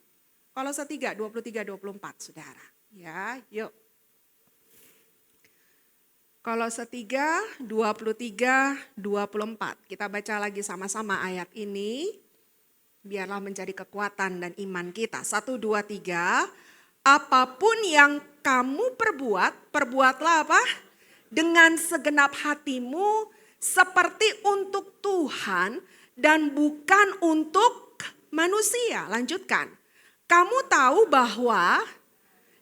Kolose 3, 23-24 saudara. Ya, yuk. Kolose 3, 23-24. Kita baca lagi sama-sama ayat ini. Biarlah menjadi kekuatan dan iman kita. 1, 2, 3. Apapun yang kamu perbuat, perbuatlah apa? Dengan segenap hatimu seperti untuk Tuhan dan bukan untuk manusia. Lanjutkan. Kamu tahu bahwa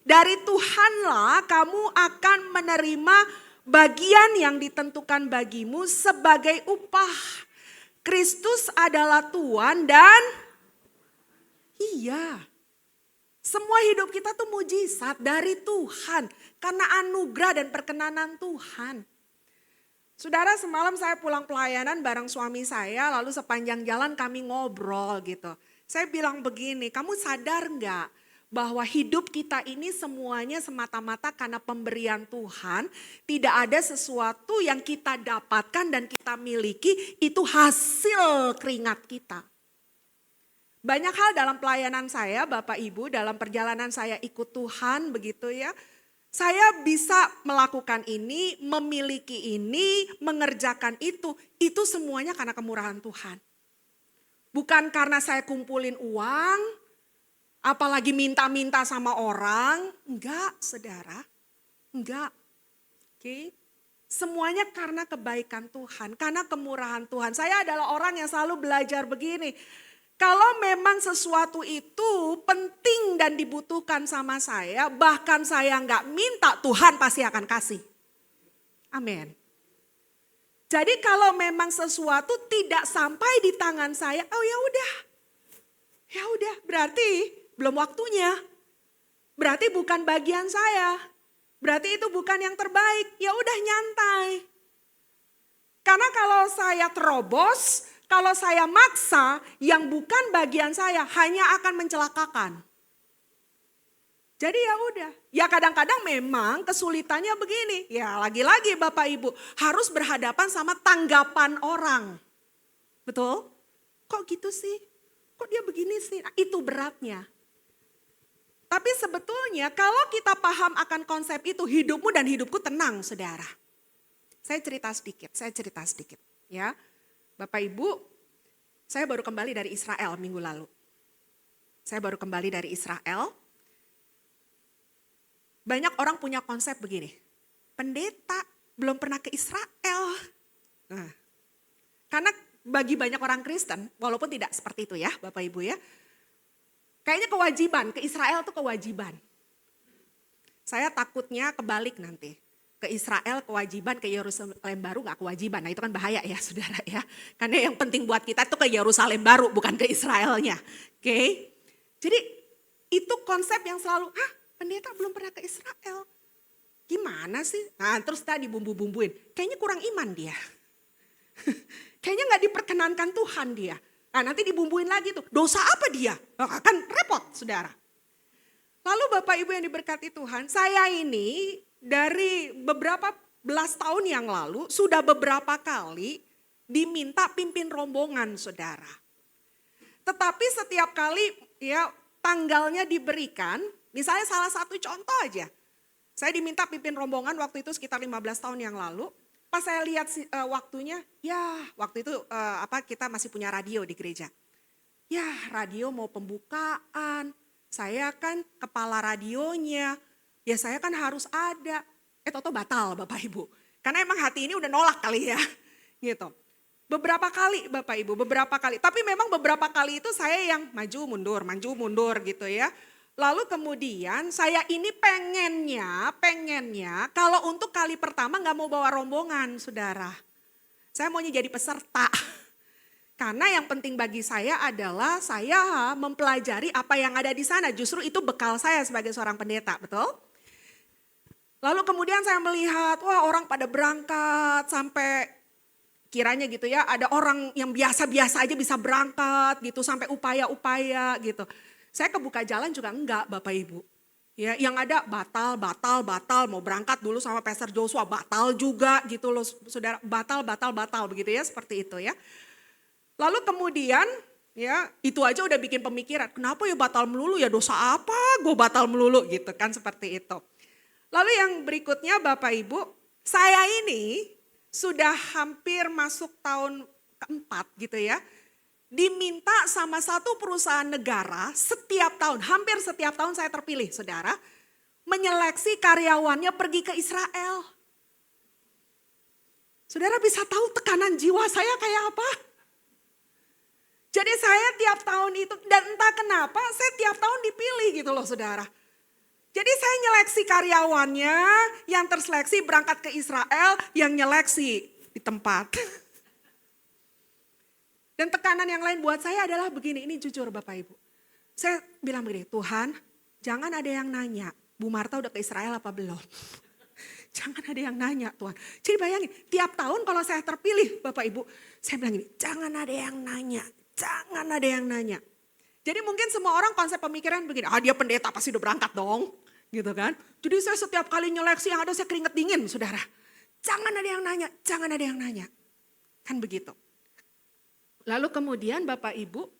dari Tuhanlah kamu akan menerima bagian yang ditentukan bagimu sebagai upah. Kristus adalah Tuhan dan iya. Semua hidup kita tuh mujizat dari Tuhan karena anugerah dan perkenanan Tuhan. Saudara, semalam saya pulang pelayanan bareng suami saya, lalu sepanjang jalan kami ngobrol gitu. Saya bilang begini, kamu sadar gak bahwa hidup kita ini semuanya semata-mata karena pemberian Tuhan. Tidak ada sesuatu yang kita dapatkan dan kita miliki, itu hasil keringat kita. Banyak hal dalam pelayanan saya Bapak Ibu, dalam perjalanan saya ikut Tuhan begitu ya. Saya bisa melakukan ini, memiliki ini, mengerjakan itu semuanya karena kemurahan Tuhan. Bukan karena saya kumpulin uang, apalagi minta-minta sama orang. Enggak, saudara. Enggak. Oke. Semuanya karena kebaikan Tuhan, karena kemurahan Tuhan. Saya adalah orang yang selalu belajar begini. Kalau memang sesuatu itu penting dan dibutuhkan sama saya, bahkan saya enggak minta, Tuhan pasti akan kasih. Amin. Jadi kalau memang sesuatu tidak sampai di tangan saya, oh ya udah, berarti belum waktunya. Berarti bukan bagian saya. Berarti itu bukan yang terbaik. Ya udah nyantai. Karena kalau saya terobos, kalau saya maksa, yang bukan bagian saya hanya akan mencelakakan. Jadi ya udah, ya kadang-kadang memang kesulitannya begini. Ya lagi-lagi Bapak Ibu harus berhadapan sama tanggapan orang. Betul? Kok gitu sih? Kok dia begini sih? Nah, itu beratnya. Tapi sebetulnya kalau kita paham akan konsep itu, hidupmu dan hidupku tenang, saudara. Saya cerita sedikit ya. Bapak Ibu, saya baru kembali dari Israel minggu lalu. Banyak orang punya konsep begini, pendeta belum pernah ke Israel. Nah, karena bagi banyak orang Kristen, walaupun tidak seperti itu ya Bapak Ibu ya, kayaknya kewajiban, ke Israel itu kewajiban. Saya takutnya kebalik nanti. Ke Israel kewajiban, ke Yerusalem baru gak kewajiban. Nah itu kan bahaya ya saudara ya. Karena yang penting buat kita itu ke Yerusalem baru, bukan ke Israelnya. Oke. Jadi itu konsep yang selalu, pendeta belum pernah ke Israel. Gimana sih? Nah terus tadi bumbu-bumbuin. Kayaknya kurang iman dia. Kayaknya gak diperkenankan Tuhan dia. Nah nanti dibumbuin lagi tuh. Dosa apa dia? Nah, kan repot saudara. Lalu Bapak Ibu yang diberkati Tuhan. Saya ini dari beberapa belas tahun yang lalu sudah beberapa kali diminta pimpin rombongan saudara. Tetapi setiap kali ya tanggalnya diberikan. Misalnya salah satu contoh aja. Saya diminta pimpin rombongan waktu itu sekitar 15 tahun yang lalu. Pas saya lihat waktunya, ya waktu itu kita masih punya radio di gereja. Ya radio mau pembukaan, saya kan kepala radionya, ya saya kan harus ada. Toto batal Bapak Ibu. Karena emang hati ini udah nolak kali ya. Gitu. Beberapa kali Bapak Ibu, beberapa kali. Tapi memang beberapa kali itu saya yang maju mundur gitu ya. Lalu kemudian saya ini pengennya kalau untuk kali pertama gak mau bawa rombongan saudara. Saya maunya jadi peserta. Karena yang penting bagi saya adalah saya mempelajari apa yang ada di sana. Justru itu bekal saya sebagai seorang pendeta, betul? Lalu kemudian saya melihat, wah orang pada berangkat sampai kiranya gitu ya. Ada orang yang biasa-biasa aja bisa berangkat gitu sampai upaya-upaya gitu. Saya kebuka jalan juga enggak Bapak Ibu. Ya, yang ada batal, mau berangkat dulu sama Pastor Joshua, batal juga gitu loh saudara, batal begitu ya, seperti itu ya. Lalu kemudian ya itu aja udah bikin pemikiran, kenapa ya batal melulu ya, dosa apa gue batal melulu gitu kan, seperti itu. Lalu yang berikutnya Bapak Ibu, saya ini sudah hampir masuk tahun keempat gitu ya. Diminta sama satu perusahaan negara setiap tahun, hampir setiap tahun saya terpilih saudara, menyeleksi karyawannya pergi ke Israel. Saudara bisa tahu tekanan jiwa saya kayak apa? Jadi saya tiap tahun itu, dan entah kenapa saya tiap tahun dipilih gitu loh saudara. Jadi saya nyeleksi karyawannya, yang terseleksi berangkat ke Israel, yang nyeleksi di tempat. Dan tekanan yang lain buat saya adalah begini, ini jujur Bapak Ibu. Saya bilang begini, Tuhan jangan ada yang nanya, Bu Marta udah ke Israel apa belum? Jangan ada yang nanya Tuhan. Jadi bayangin, tiap tahun kalau saya terpilih Bapak Ibu, saya bilang gini, jangan ada yang nanya, jangan ada yang nanya. Jadi mungkin semua orang konsep pemikiran begini, dia pendeta pasti udah berangkat dong. Gitu kan. Jadi saya setiap kali nyeleksi yang ada saya keringet dingin saudara. Jangan ada yang nanya, jangan ada yang nanya. Kan begitu. Lalu kemudian Bapak Ibu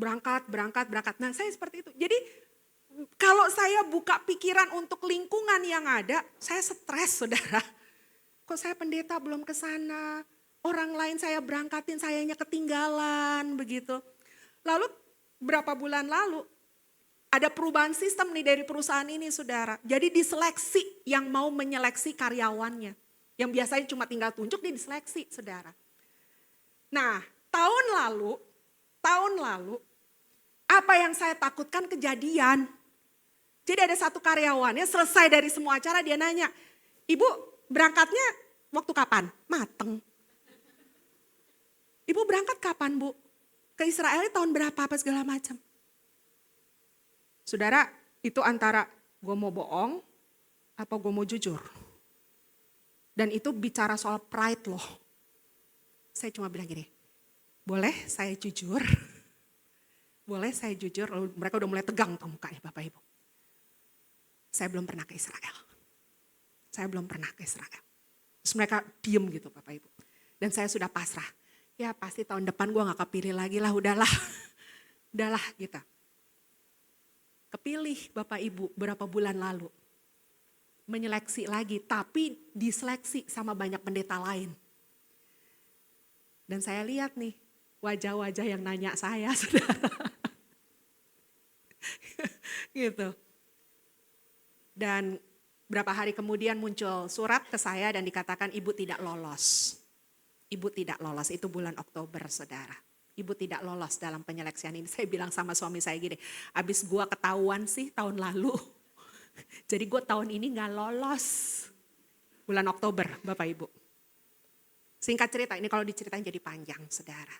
berangkat. Nah saya seperti itu. Jadi kalau saya buka pikiran untuk lingkungan yang ada, saya stres saudara. Kok saya pendeta belum ke sana, orang lain saya berangkatin, sayanya ketinggalan begitu. Lalu berapa bulan lalu ada perubahan sistem nih dari perusahaan ini saudara. Jadi diseleksi yang mau menyeleksi karyawannya. Yang biasanya cuma tinggal tunjuk, dia diseleksi saudara. Nah, tahun lalu, apa yang saya takutkan kejadian. Jadi ada satu karyawannya selesai dari semua acara dia nanya, Ibu berangkatnya waktu kapan? Mateng. Ibu berangkat kapan Bu? Ke Israel tahun berapa apa segala macam. Saudara, itu antara gue mau bohong, apa gue mau jujur. Dan itu bicara soal pride loh. Saya cuma bilang gini, boleh saya jujur? Boleh saya jujur? Lalu mereka udah mulai tegang tuh mukanya Bapak Ibu. Saya belum pernah ke Israel. Saya belum pernah ke Israel. Terus mereka diem gitu Bapak Ibu. Dan saya sudah pasrah. Ya pasti tahun depan gue gak kepilih lagi lah, udahlah. Udahlah gitu. Kepilih Bapak Ibu berapa bulan lalu. Menyeleksi lagi, tapi diseleksi sama banyak pendeta lain. Dan saya lihat nih, wajah-wajah yang nanya saya, saudara. Gitu. Dan berapa hari kemudian muncul surat ke saya dan dikatakan ibu tidak lolos. Ibu tidak lolos, itu bulan Oktober saudara. Ibu tidak lolos dalam penyeleksian ini. Saya bilang sama suami saya gini, abis gua ketahuan sih tahun lalu. Jadi gue tahun ini gak lolos. Bulan Oktober Bapak Ibu. Singkat cerita, ini kalau diceritain jadi panjang saudara.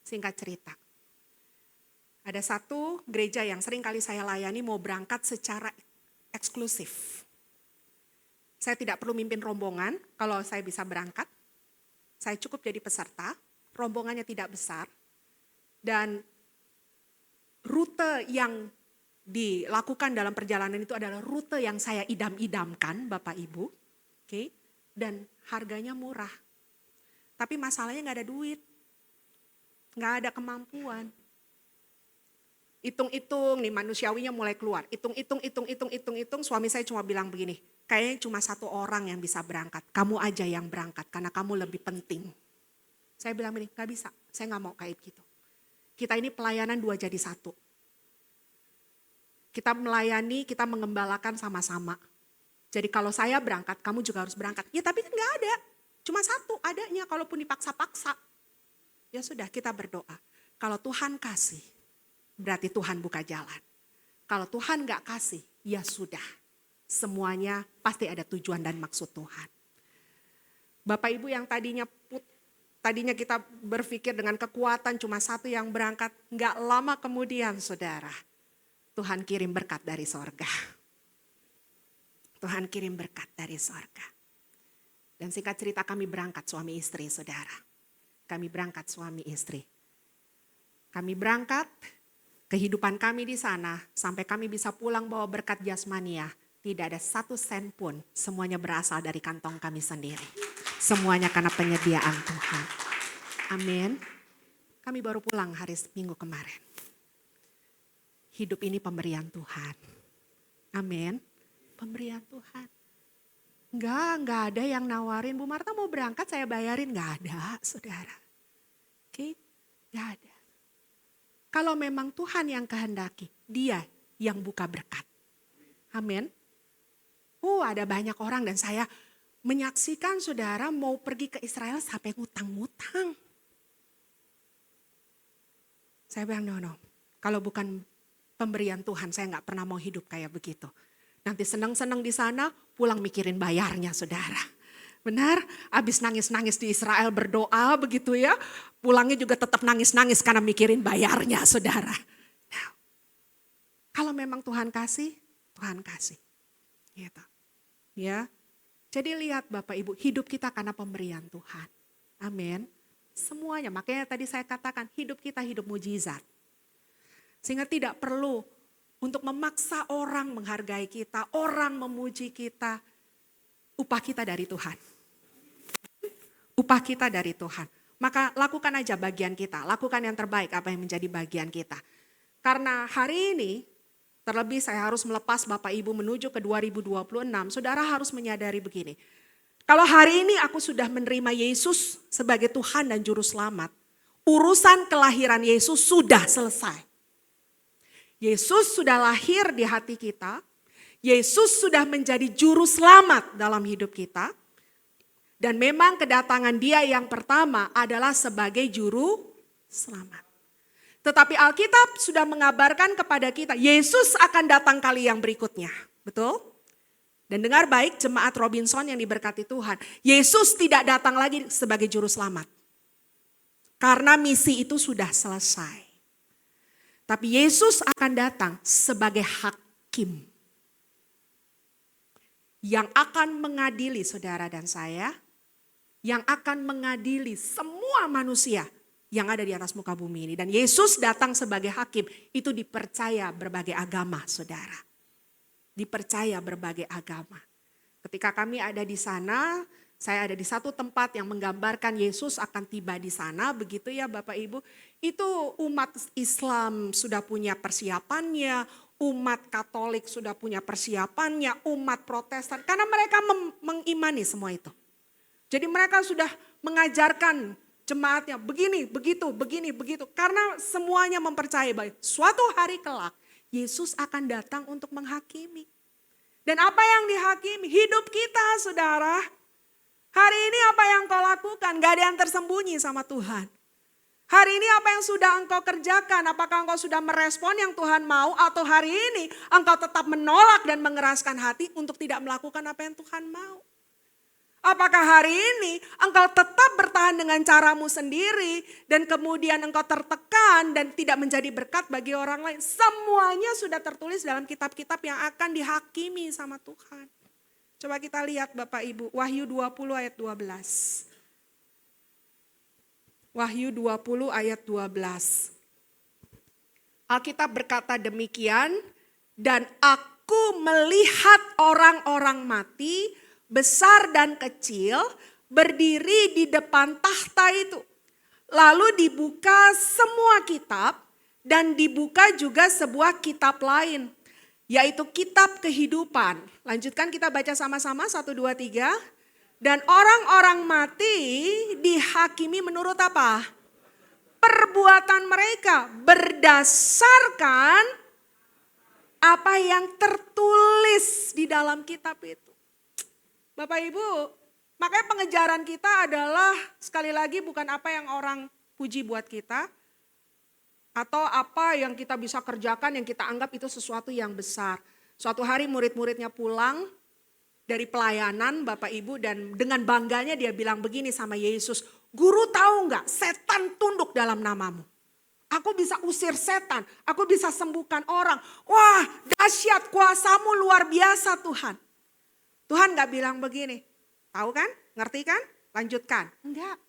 Singkat cerita. Ada satu gereja yang sering kali saya layani mau berangkat secara eksklusif. Saya tidak perlu mimpin rombongan kalau saya bisa berangkat. Saya cukup jadi peserta, rombongannya tidak besar. Dan rute yang dilakukan dalam perjalanan itu adalah rute yang saya idam-idamkan Bapak Ibu. Oke, dan harganya murah. Tapi masalahnya gak ada duit. Gak ada kemampuan. Hitung-hitung nih manusiawinya mulai keluar. Hitung-hitung. Suami saya cuma bilang begini, kayaknya cuma satu orang yang bisa berangkat. Kamu aja yang berangkat karena kamu lebih penting. Saya bilang begini, gak bisa. Saya gak mau kayak gitu. Kita ini pelayanan 2 jadi 1. Kita melayani, kita mengembalakan sama-sama. Jadi kalau saya berangkat, kamu juga harus berangkat. Ya tapi kan gak ada. Cuma 1 adanya, kalaupun dipaksa-paksa. Ya sudah, kita berdoa. Kalau Tuhan kasih, berarti Tuhan buka jalan. Kalau Tuhan gak kasih, ya sudah. Semuanya pasti ada tujuan dan maksud Tuhan. Bapak Ibu yang tadinya kita berpikir dengan kekuatan cuma 1 yang berangkat. Gak lama kemudian saudara, Tuhan kirim berkat dari sorga. Tuhan kirim berkat dari sorga. Dan singkat cerita kami berangkat suami istri saudara. Kami berangkat suami istri. Kami berangkat, kehidupan kami di sana sampai kami bisa pulang bawa berkat jasmania. Tidak ada 1 sen pun, semuanya berasal dari kantong kami sendiri. Semuanya karena penyediaan Tuhan. Amin. Kami baru pulang hari Minggu kemarin. Hidup ini pemberian Tuhan. Amin. Pemberian Tuhan. Enggak ada yang nawarin, Bu Marta mau berangkat saya bayarin. Enggak ada saudara. Oke, enggak ada. Kalau memang Tuhan yang kehendaki, Dia yang buka berkat. Amin. Ada banyak orang dan saya menyaksikan saudara mau pergi ke Israel sampai ngutang-ngutang. Saya bilang no. Kalau bukan pemberian Tuhan, saya gak pernah mau hidup kayak begitu. Nanti senang-senang di sana, pulang mikirin bayarnya saudara. Benar, abis nangis-nangis di Israel berdoa begitu ya. Pulangnya juga tetap nangis-nangis karena mikirin bayarnya saudara. Nah, kalau memang Tuhan kasih, Tuhan kasih. Gitu. Ya. Jadi lihat Bapak Ibu, hidup kita karena pemberian Tuhan. Amin. Semuanya, makanya tadi saya katakan hidup kita hidup mujizat. Sehingga tidak perlu untuk memaksa orang menghargai kita, orang memuji kita. Upah kita dari Tuhan. Upah kita dari Tuhan. Maka lakukan aja bagian kita, lakukan yang terbaik apa yang menjadi bagian kita. Karena hari ini, terlebih saya harus melepas Bapak Ibu menuju ke 2026, saudara harus menyadari begini. Kalau hari ini aku sudah menerima Yesus sebagai Tuhan dan Juru Selamat, urusan kelahiran Yesus sudah selesai. Yesus sudah lahir di hati kita. Yesus sudah menjadi juru selamat dalam hidup kita. Dan memang kedatangan Dia yang pertama adalah sebagai juru selamat. Tetapi Alkitab sudah mengabarkan kepada kita, Yesus akan datang kali yang berikutnya. Betul? Dan dengar baik jemaat Robinson yang diberkati Tuhan. Yesus tidak datang lagi sebagai juru selamat. Karena misi itu sudah selesai. Tapi Yesus akan datang sebagai hakim. yang akan mengadili saudara dan saya, yang akan mengadili semua manusia yang ada di atas muka bumi ini. Dan Yesus datang sebagai hakim, itu dipercaya berbagai agama saudara. Dipercaya berbagai agama. Ketika kami ada di sana, saya ada di satu tempat yang menggambarkan Yesus akan tiba di sana, begitu ya Bapak Ibu. Itu umat Islam sudah punya persiapannya, umat Katolik sudah punya persiapannya, umat Protestan. Karena mereka mengimani semua itu. Jadi mereka sudah mengajarkan jemaatnya begini, begitu, begini, begitu. Karena semuanya mempercayai bahwa suatu hari kelak Yesus akan datang untuk menghakimi. Dan apa yang dihakimi? Hidup kita saudara. Hari ini apa yang kau lakukan? Gak ada yang tersembunyi sama Tuhan. Hari ini apa yang sudah engkau kerjakan? Apakah engkau sudah merespon yang Tuhan mau? Atau hari ini engkau tetap menolak dan mengeraskan hati untuk tidak melakukan apa yang Tuhan mau? Apakah hari ini engkau tetap bertahan dengan caramu sendiri dan kemudian engkau tertekan dan tidak menjadi berkat bagi orang lain? Semuanya sudah tertulis dalam kitab-kitab yang akan dihakimi sama Tuhan. Coba kita lihat Bapak Ibu, Wahyu 20 ayat 12. Wahyu 20 ayat 12. Alkitab berkata demikian, dan aku melihat orang-orang mati, besar dan kecil, berdiri di depan tahta itu. Lalu dibuka semua kitab dan dibuka juga sebuah kitab lain, yaitu kitab kehidupan. Lanjutkan kita baca sama-sama 1, 2, 3. Dan orang-orang mati dihakimi menurut apa? Perbuatan mereka berdasarkan apa yang tertulis di dalam kitab itu. Bapak Ibu, makanya pengejaran kita adalah sekali lagi bukan apa yang orang puji buat kita. Atau apa yang kita bisa kerjakan yang kita anggap itu sesuatu yang besar. Suatu hari murid-muridnya pulang dari pelayanan Bapak Ibu dan dengan bangganya dia bilang begini sama Yesus. Guru tahu nggak setan tunduk dalam namamu. Aku bisa usir setan, aku bisa sembuhkan orang. Wah dahsyat kuasamu luar biasa Tuhan. Tuhan nggak bilang begini, tahu kan, ngerti kan, lanjutkan. Enggak,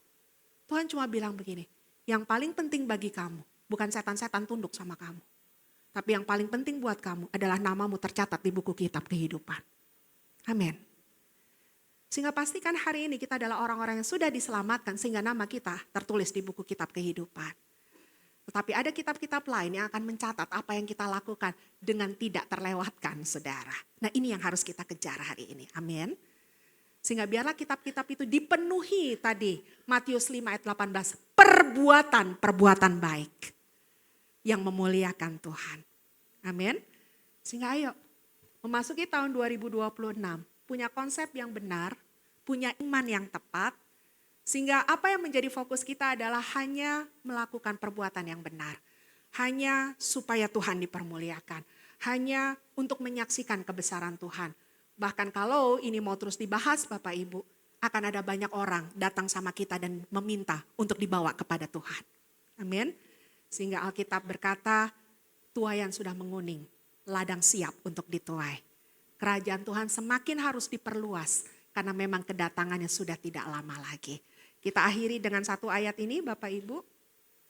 Tuhan cuma bilang begini, yang paling penting bagi kamu bukan setan-setan tunduk sama kamu. Tapi yang paling penting buat kamu adalah namamu tercatat di buku kitab kehidupan. Amin. Sehingga pastikan hari ini kita adalah orang-orang yang sudah diselamatkan sehingga nama kita tertulis di buku kitab kehidupan. Tetapi ada kitab-kitab lain yang akan mencatat apa yang kita lakukan dengan tidak terlewatkan saudara. Nah ini yang harus kita kejar hari ini. Amin. Sehingga biarlah kitab-kitab itu dipenuhi tadi. Matius 5 ayat 18. Perbuatan baik. Yang memuliakan Tuhan. Amin. Sehingga ayo memasuki tahun 2026. Punya konsep yang benar. Punya iman yang tepat. Sehingga apa yang menjadi fokus kita adalah hanya melakukan perbuatan yang benar. Hanya supaya Tuhan dipermuliakan. Hanya untuk menyaksikan kebesaran Tuhan. Bahkan kalau ini mau terus dibahas Bapak Ibu, akan ada banyak orang datang sama kita dan meminta untuk dibawa kepada Tuhan. Amin. Sehingga Alkitab berkata, tuaian sudah menguning, ladang siap untuk dituai. Kerajaan Tuhan semakin harus diperluas karena memang kedatangannya sudah tidak lama lagi. Kita akhiri dengan satu ayat ini Bapak Ibu.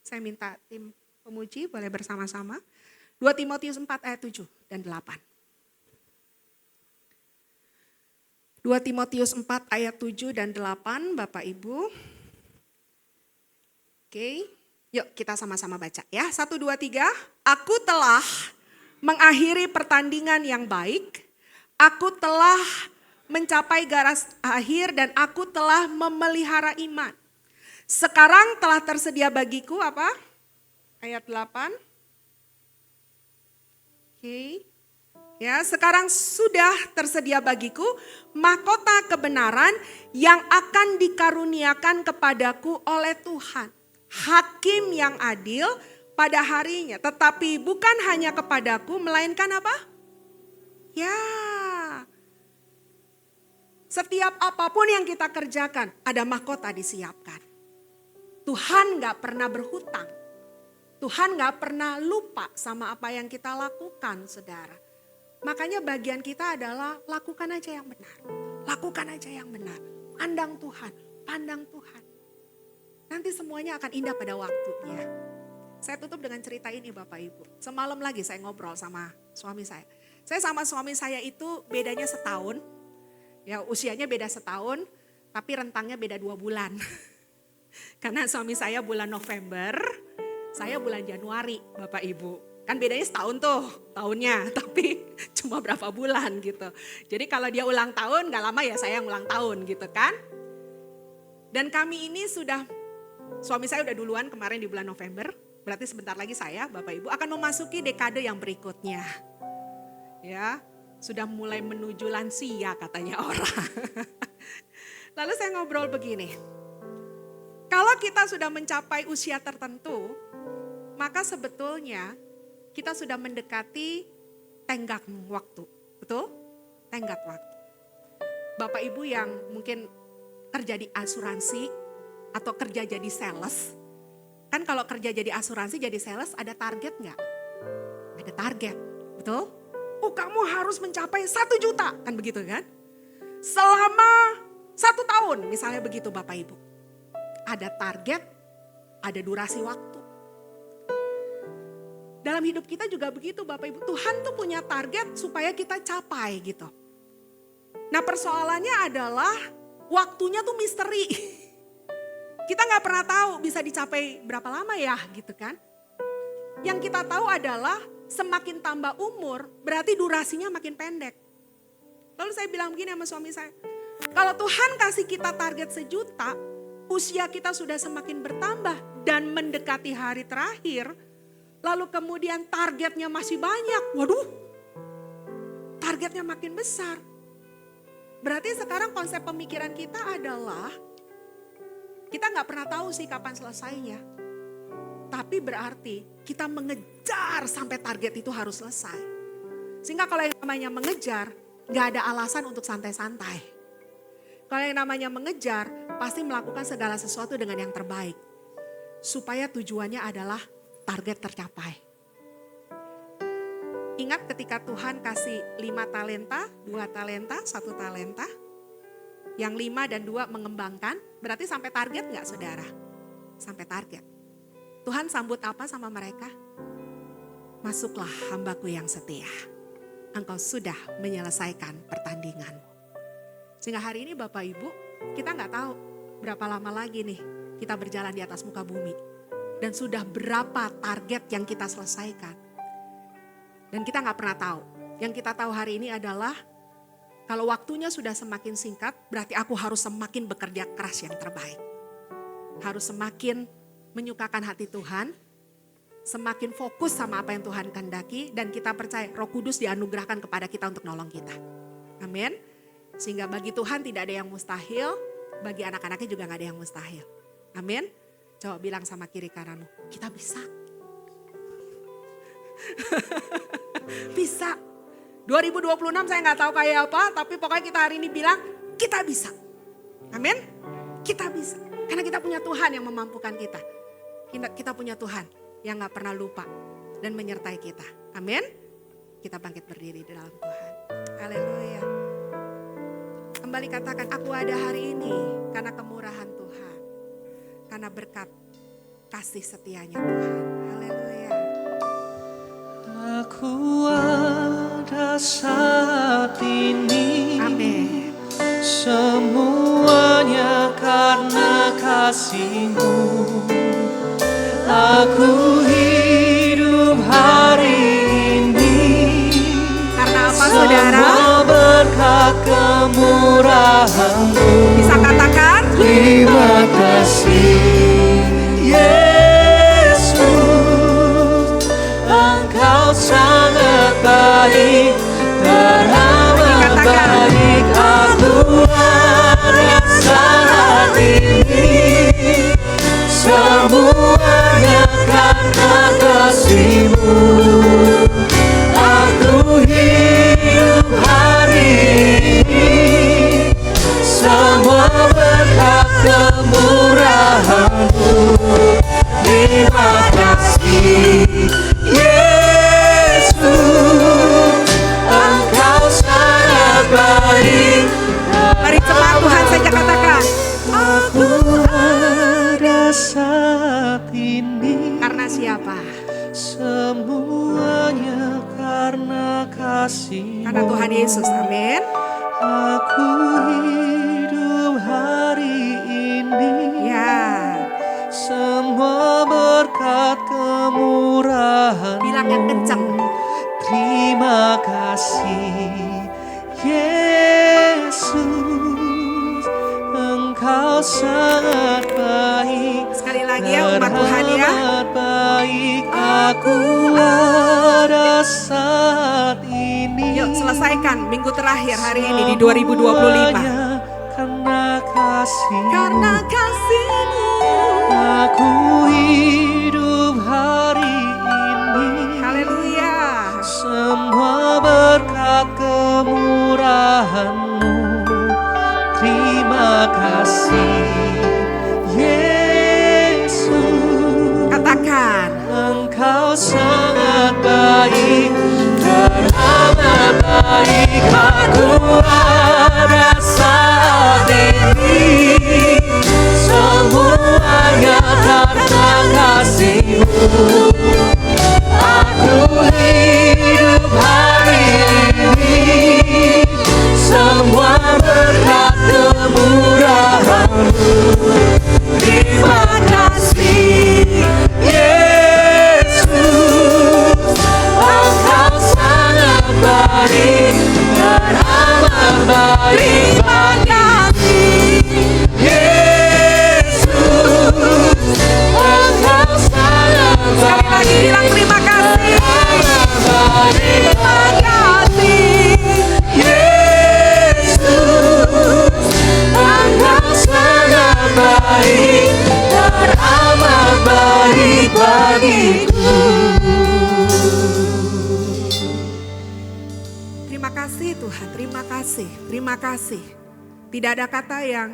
Saya minta tim pemuji boleh bersama-sama. 2 Timotius 4 ayat 7 dan 8. 2 Timotius 4 ayat 7 dan 8 Bapak Ibu. Oke, yuk kita sama-sama baca ya. 1, 2, 3. Aku telah mengakhiri pertandingan yang baik. Aku telah mencapai garis akhir dan aku telah memelihara iman. Sekarang telah tersedia bagiku apa? Ayat 8. Oke. Ya, sekarang sudah tersedia bagiku mahkota kebenaran yang akan dikaruniakan kepadaku oleh Tuhan. Hakim yang adil pada harinya. Tetapi bukan hanya kepadaku melainkan apa? Ya. Setiap apapun yang kita kerjakan, ada mahkota disiapkan. Tuhan gak pernah berhutang. Tuhan gak pernah lupa sama apa yang kita lakukan, saudara. Makanya bagian kita adalah lakukan aja yang benar. Lakukan aja yang benar. Pandang Tuhan, pandang Tuhan. Nanti semuanya akan indah pada waktunya. Saya tutup dengan cerita ini Bapak Ibu. Semalam lagi saya ngobrol sama suami saya. Saya sama suami saya itu bedanya setahun. Ya usianya beda setahun, tapi rentangnya beda 2 bulan. Karena suami saya bulan November, saya bulan Januari Bapak Ibu. Kan bedanya setahun tuh tahunnya, tapi cuma berapa bulan gitu. Jadi kalau dia ulang tahun gak lama ya saya yang ulang tahun gitu kan. Dan kami ini suami saya udah duluan kemarin di bulan November. Berarti sebentar lagi saya Bapak Ibu akan memasuki dekade yang berikutnya. Ya, sudah mulai menuju lansia katanya orang. Lalu saya ngobrol begini. Kalau kita sudah mencapai usia tertentu, maka sebetulnya kita sudah mendekati tenggat waktu, betul? Tenggat waktu. Bapak Ibu yang mungkin kerja di asuransi atau kerja jadi sales. Kan kalau kerja jadi asuransi, jadi sales ada target nggak? Ada target, betul? Oh kamu harus mencapai 1 juta, kan begitu kan? Selama 1 tahun misalnya begitu Bapak Ibu. Ada target, ada durasi waktu. Dalam hidup kita juga begitu Bapak Ibu. Tuhan tuh punya target supaya kita capai gitu. Nah persoalannya adalah waktunya tuh misteri. Kita gak pernah tahu bisa dicapai berapa lama ya gitu kan. Yang kita tahu adalah semakin tambah umur berarti durasinya makin pendek. Lalu saya bilang begini sama suami saya. Kalau Tuhan kasih kita target 1 juta, usia kita sudah semakin bertambah dan mendekati hari terakhir. Lalu kemudian targetnya masih banyak. Waduh, targetnya makin besar. Berarti sekarang konsep pemikiran kita adalah, kita gak pernah tahu sih kapan selesainya. Tapi berarti kita mengejar sampai target itu harus selesai. Sehingga kalau yang namanya mengejar, gak ada alasan untuk santai-santai. Kalau yang namanya mengejar, pasti melakukan segala sesuatu dengan yang terbaik. Supaya tujuannya adalah target tercapai. Ingat ketika Tuhan kasih 5 talenta, 2 talenta, 1 talenta. Yang 5 dan 2 mengembangkan, berarti sampai target gak saudara? Sampai target. Tuhan sambut apa sama mereka? Masuklah hambaku yang setia. Engkau sudah menyelesaikan pertandinganmu. Sehingga hari ini Bapak Ibu, kita gak tahu berapa lama lagi nih kita berjalan di atas muka bumi. Dan sudah berapa target yang kita selesaikan. Dan kita gak pernah tahu. Yang kita tahu hari ini adalah kalau waktunya sudah semakin singkat, berarti aku harus semakin bekerja keras yang terbaik. Harus semakin menyukakan hati Tuhan, semakin fokus sama apa yang Tuhan kehendaki, dan kita percaya Roh Kudus dianugerahkan kepada kita untuk nolong kita. Amin. Sehingga bagi Tuhan tidak ada yang mustahil, bagi anak-anaknya juga gak ada yang mustahil. Amin. Coba bilang sama kiri kananmu, kita bisa. Bisa. 2026 saya gak tahu kayak apa, tapi pokoknya kita hari ini bilang, kita bisa. Amin. Kita bisa. Karena kita punya Tuhan yang memampukan kita. Kita punya Tuhan yang gak pernah lupa dan menyertai kita. Amin. Kita bangkit berdiri di dalam Tuhan. Haleluya. Kembali katakan, aku ada hari ini karena kemurahan Tuhan. Karena berkat kasih setianya Tuhan. Haleluya. Aku ada saat ini. Amin. Semuanya karena kasih-Mu. Aku hidup hari ini. Karena apa saudara? Semua berkat kemurahan-Mu. Bisa katakan? Terima kasih Yesus, Engkau sangat baik, teramat baik. Aku ada saat ini, semuanya karena kasih-Mu. Aku hidup hari ini, semua berkat kemurahan-Mu. Terima kasih Yesus, kasih-Mu. Karena Tuhan Yesus, amin. Aku hidup hari ini, Ya, semua berkat kemurahan-Mu. bilang yang kencang. Terima kasih Yesus, Engkau sangat baik. Sekali lagi ya umat Tuhan ya. Teramat baik aku ada saat ini. Yuk selesaikan minggu terakhir hari ini di 2025. Semuanya karena kasih, Karena kasih-Mu. aku hidup hari ini. Haleluya. Semua berkat kemurahan-Mu. Terima kasih Yesus, Katakan. Engkau sangat baik, teramat baik aku ada saat ini. Semuanya karena kasih-Mu. Aku hidup hari ini, semua berkat kemurahan-Mu. Terima kasih Yesus, Engkau sangat baik, teramat baik. Terima kasih Yesus, Engkau sangat baik. Sekali lagi bilang terima kasih. Terima kasih Yesus, Engkau sangat baik, teramat baik bagiku. Terima kasih Tuhan, terima kasih, terima kasih. Tidak ada kata yang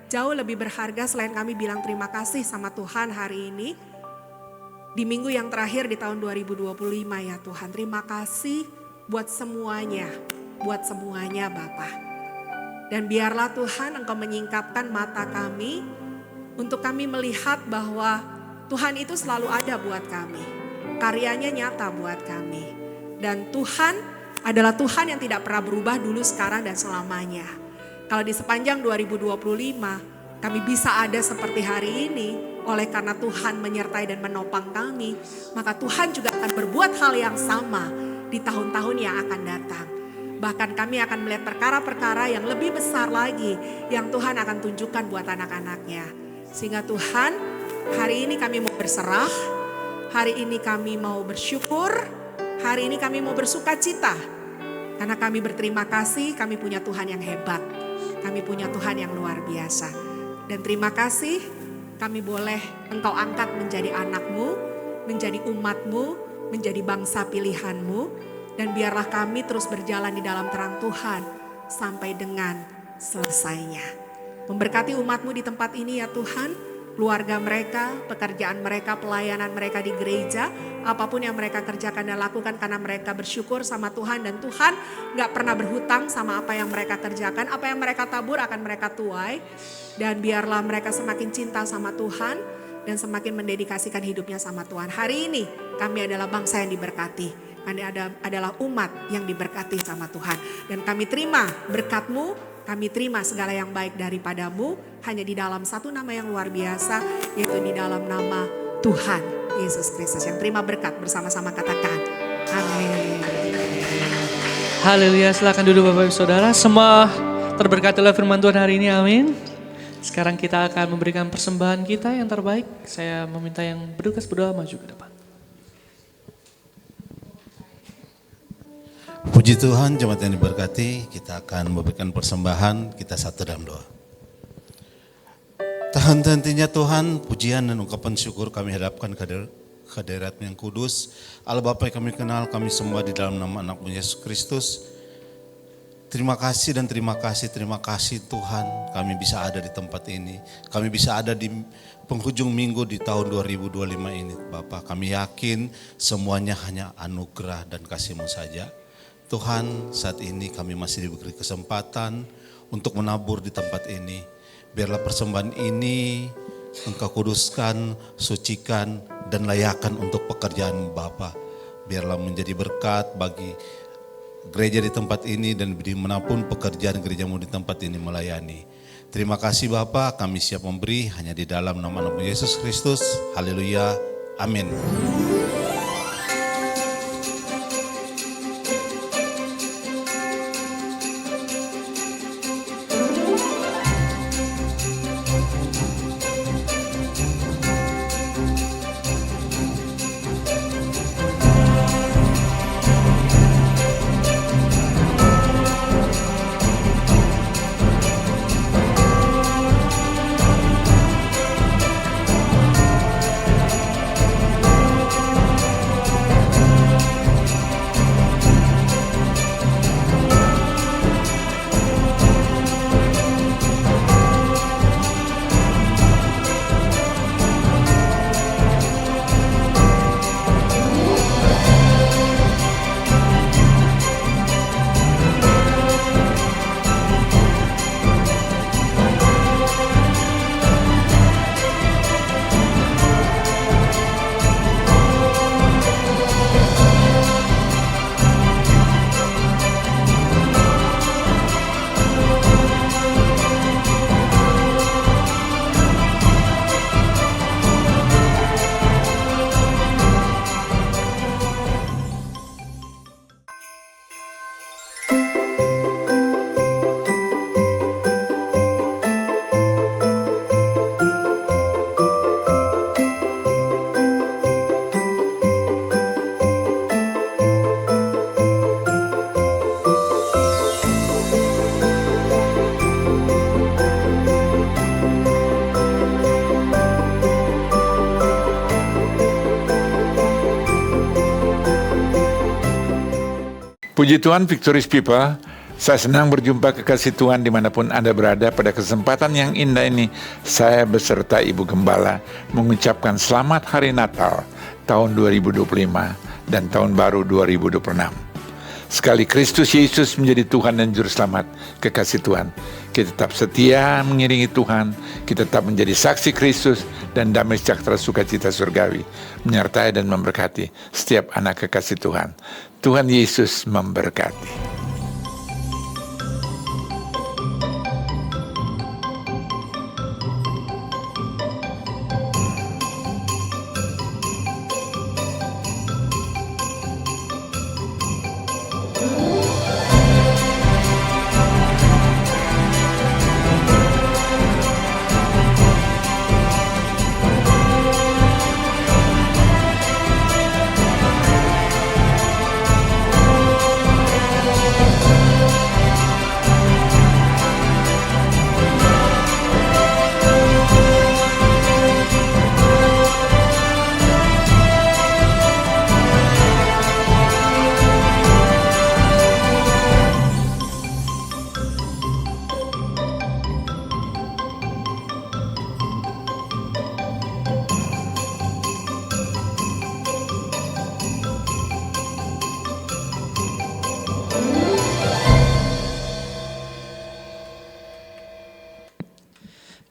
jauh lebih berharga selain kami bilang terima kasih sama Tuhan hari ini. Di minggu yang terakhir di tahun 2025 ya Tuhan. Terima kasih buat semuanya Bapa. Dan biarlah Tuhan Engkau menyingkapkan mata kami untuk kami melihat bahwa Tuhan itu selalu ada buat kami. Karyanya nyata buat kami. Dan Tuhan adalah Tuhan yang tidak pernah berubah dulu, sekarang, dan selamanya. Kalau di sepanjang 2025 kami bisa ada seperti hari ini oleh karena Tuhan menyertai dan menopang kami, maka Tuhan juga akan berbuat hal yang sama di tahun-tahun yang akan datang. Bahkan kami akan melihat perkara-perkara yang lebih besar lagi yang Tuhan akan tunjukkan buat anak-anaknya. Sehingga Tuhan, hari ini kami mau berserah, hari ini kami mau bersyukur, hari ini kami mau bersuka cita. Karena kami berterima kasih, kami punya Tuhan yang hebat, kami punya Tuhan yang luar biasa. Dan terima kasih, kami boleh Engkau angkat menjadi anak-Mu, menjadi umat-Mu, menjadi bangsa pilihan-Mu. Dan biarlah kami terus berjalan di dalam terang Tuhan sampai dengan selesainya. Memberkati umat-Mu di tempat ini ya Tuhan, keluarga mereka, pekerjaan mereka, pelayanan mereka di gereja, apapun yang mereka kerjakan dan lakukan karena mereka bersyukur sama Tuhan. Dan Tuhan gak pernah berhutang sama apa yang mereka kerjakan, apa yang mereka tabur akan mereka tuai. Dan biarlah mereka semakin cinta sama Tuhan dan semakin mendedikasikan hidupnya sama Tuhan. Hari ini kami adalah bangsa yang diberkati. Kami adalah umat yang diberkati sama Tuhan. Dan kami terima berkat-Mu, kami terima segala yang baik daripada-Mu. Hanya di dalam satu nama yang luar biasa, yaitu di dalam nama Tuhan Yesus Kristus. Yang terima berkat bersama-sama katakan amin. Haleluya, silakan duduk Bapak Ibu Saudara. Semua terberkati oleh firman Tuhan hari ini, amin. Sekarang kita akan memberikan persembahan kita yang terbaik. Saya meminta yang bertugas berdoa maju ke depan. Puji Tuhan, jemaat yang diberkati, kita akan memberikan persembahan, kita satu dalam doa. Tahan hentinya Tuhan, pujian dan ungkapan syukur kami hadapkan ke hadirat-Mu yang kudus. Allah Bapa yang kami kenal, kami semua di dalam nama anak-Mu Yesus Kristus. Terima kasih dan terima kasih Tuhan, kami bisa ada di tempat ini. Kami bisa ada di penghujung minggu di tahun 2025 ini. Bapak, kami yakin semuanya hanya anugerah dan kasih-Mu saja. Tuhan, saat ini kami masih diberi kesempatan untuk menabur di tempat ini. Biarlah persembahan ini Engkau kuduskan, sucikan, dan layakan untuk pekerjaan Bapa. Biarlah menjadi berkat bagi gereja di tempat ini dan dimanapun pekerjaan gerejamu di tempat ini melayani. Terima kasih Bapa, kami siap memberi hanya di dalam nama Yesus Kristus. Haleluya, amin. Puji Tuhan, Victorious People, saya senang berjumpa kekasih Tuhan dimanapun Anda berada. Pada kesempatan yang indah ini, saya beserta Ibu Gembala mengucapkan selamat Hari Natal tahun 2025 dan tahun baru 2026. Sekali Kristus Yesus menjadi Tuhan dan Juru Selamat, kekasih Tuhan, kita tetap setia mengiringi Tuhan, kita tetap menjadi saksi Kristus, dan damai sejahtera sukacita surgawi menyertai dan memberkati setiap anak kekasih Tuhan. Tuhan Yesus memberkati.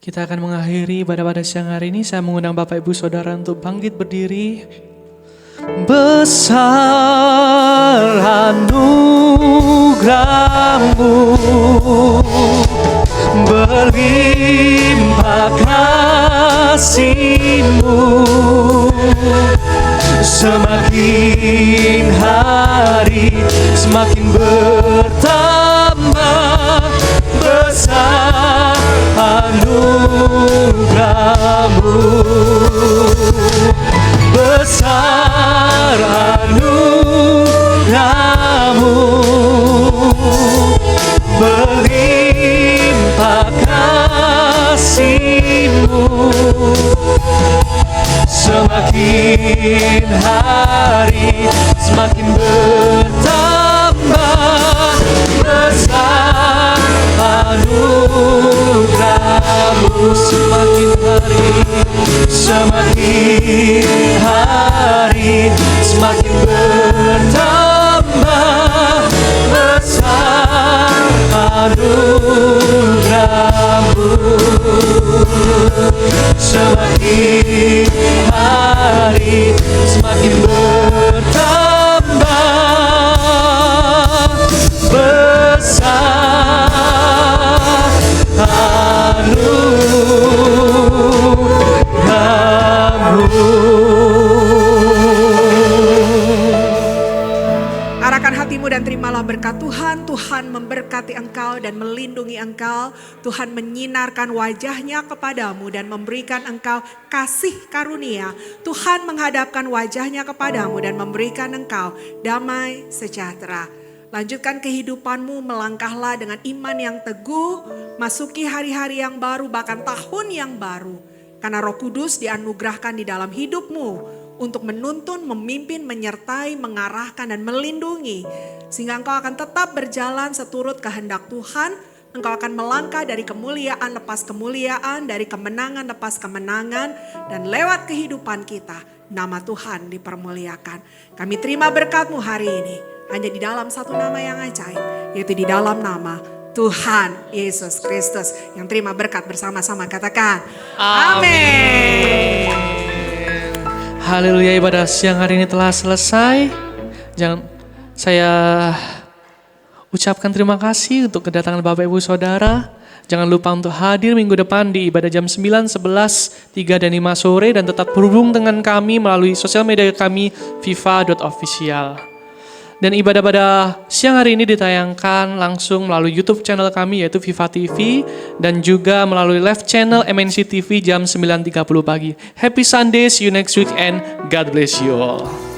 Kita akan mengakhiri pada siang hari ini. Saya mengundang Bapak Ibu Saudara untuk bangkit berdiri. Besar anugerah-Mu, berlimpah kasih-Mu, semakin hari semakin bertambah. Besar anugerah-Mu, besar anugerah-Mu, berlimpah kasih-Mu, semakin hari semakin bertambah. Besar anugerah-Mu, semakin hari semakin bertambah. Besar anugerah-Mu, semakin hari semakin bertambah. Arahkan hatimu dan terimalah berkat Tuhan. Tuhan memberkati engkau dan melindungi engkau. Tuhan menyinarkan wajahnya kepadamu dan memberikan engkau kasih karunia. Tuhan menghadapkan wajahnya kepadamu dan memberikan engkau damai sejahtera. Lanjutkan kehidupanmu, melangkahlah dengan iman yang teguh, masuki hari-hari yang baru, bahkan tahun yang baru. Karena Roh Kudus dianugerahkan di dalam hidupmu untuk menuntun, memimpin, menyertai, mengarahkan, dan melindungi. Sehingga engkau akan tetap berjalan seturut kehendak Tuhan. Engkau akan melangkah dari kemuliaan lepas kemuliaan, dari kemenangan lepas kemenangan. Dan lewat kehidupan kita, nama Tuhan dipermuliakan. Kami terima berkat-Mu hari ini. Hanya di dalam satu nama yang ajaib, yaitu di dalam nama Tuhan Yesus Kristus. Yang terima berkat bersama-sama katakan amin. Haleluya, ibadah siang hari ini telah selesai. Saya ucapkan terima kasih untuk kedatangan Bapak Ibu Saudara. Jangan lupa untuk hadir minggu depan di ibadah jam 9, 11, 3 dan 5 sore. Dan tetap berhubung dengan kami melalui sosial media kami viva.official. Dan ibadah pada siang hari ini ditayangkan langsung melalui YouTube channel kami yaitu Viva TV. Dan juga melalui live channel MNC TV jam 9.30 pagi. Happy Sunday, see you next week and God bless you all.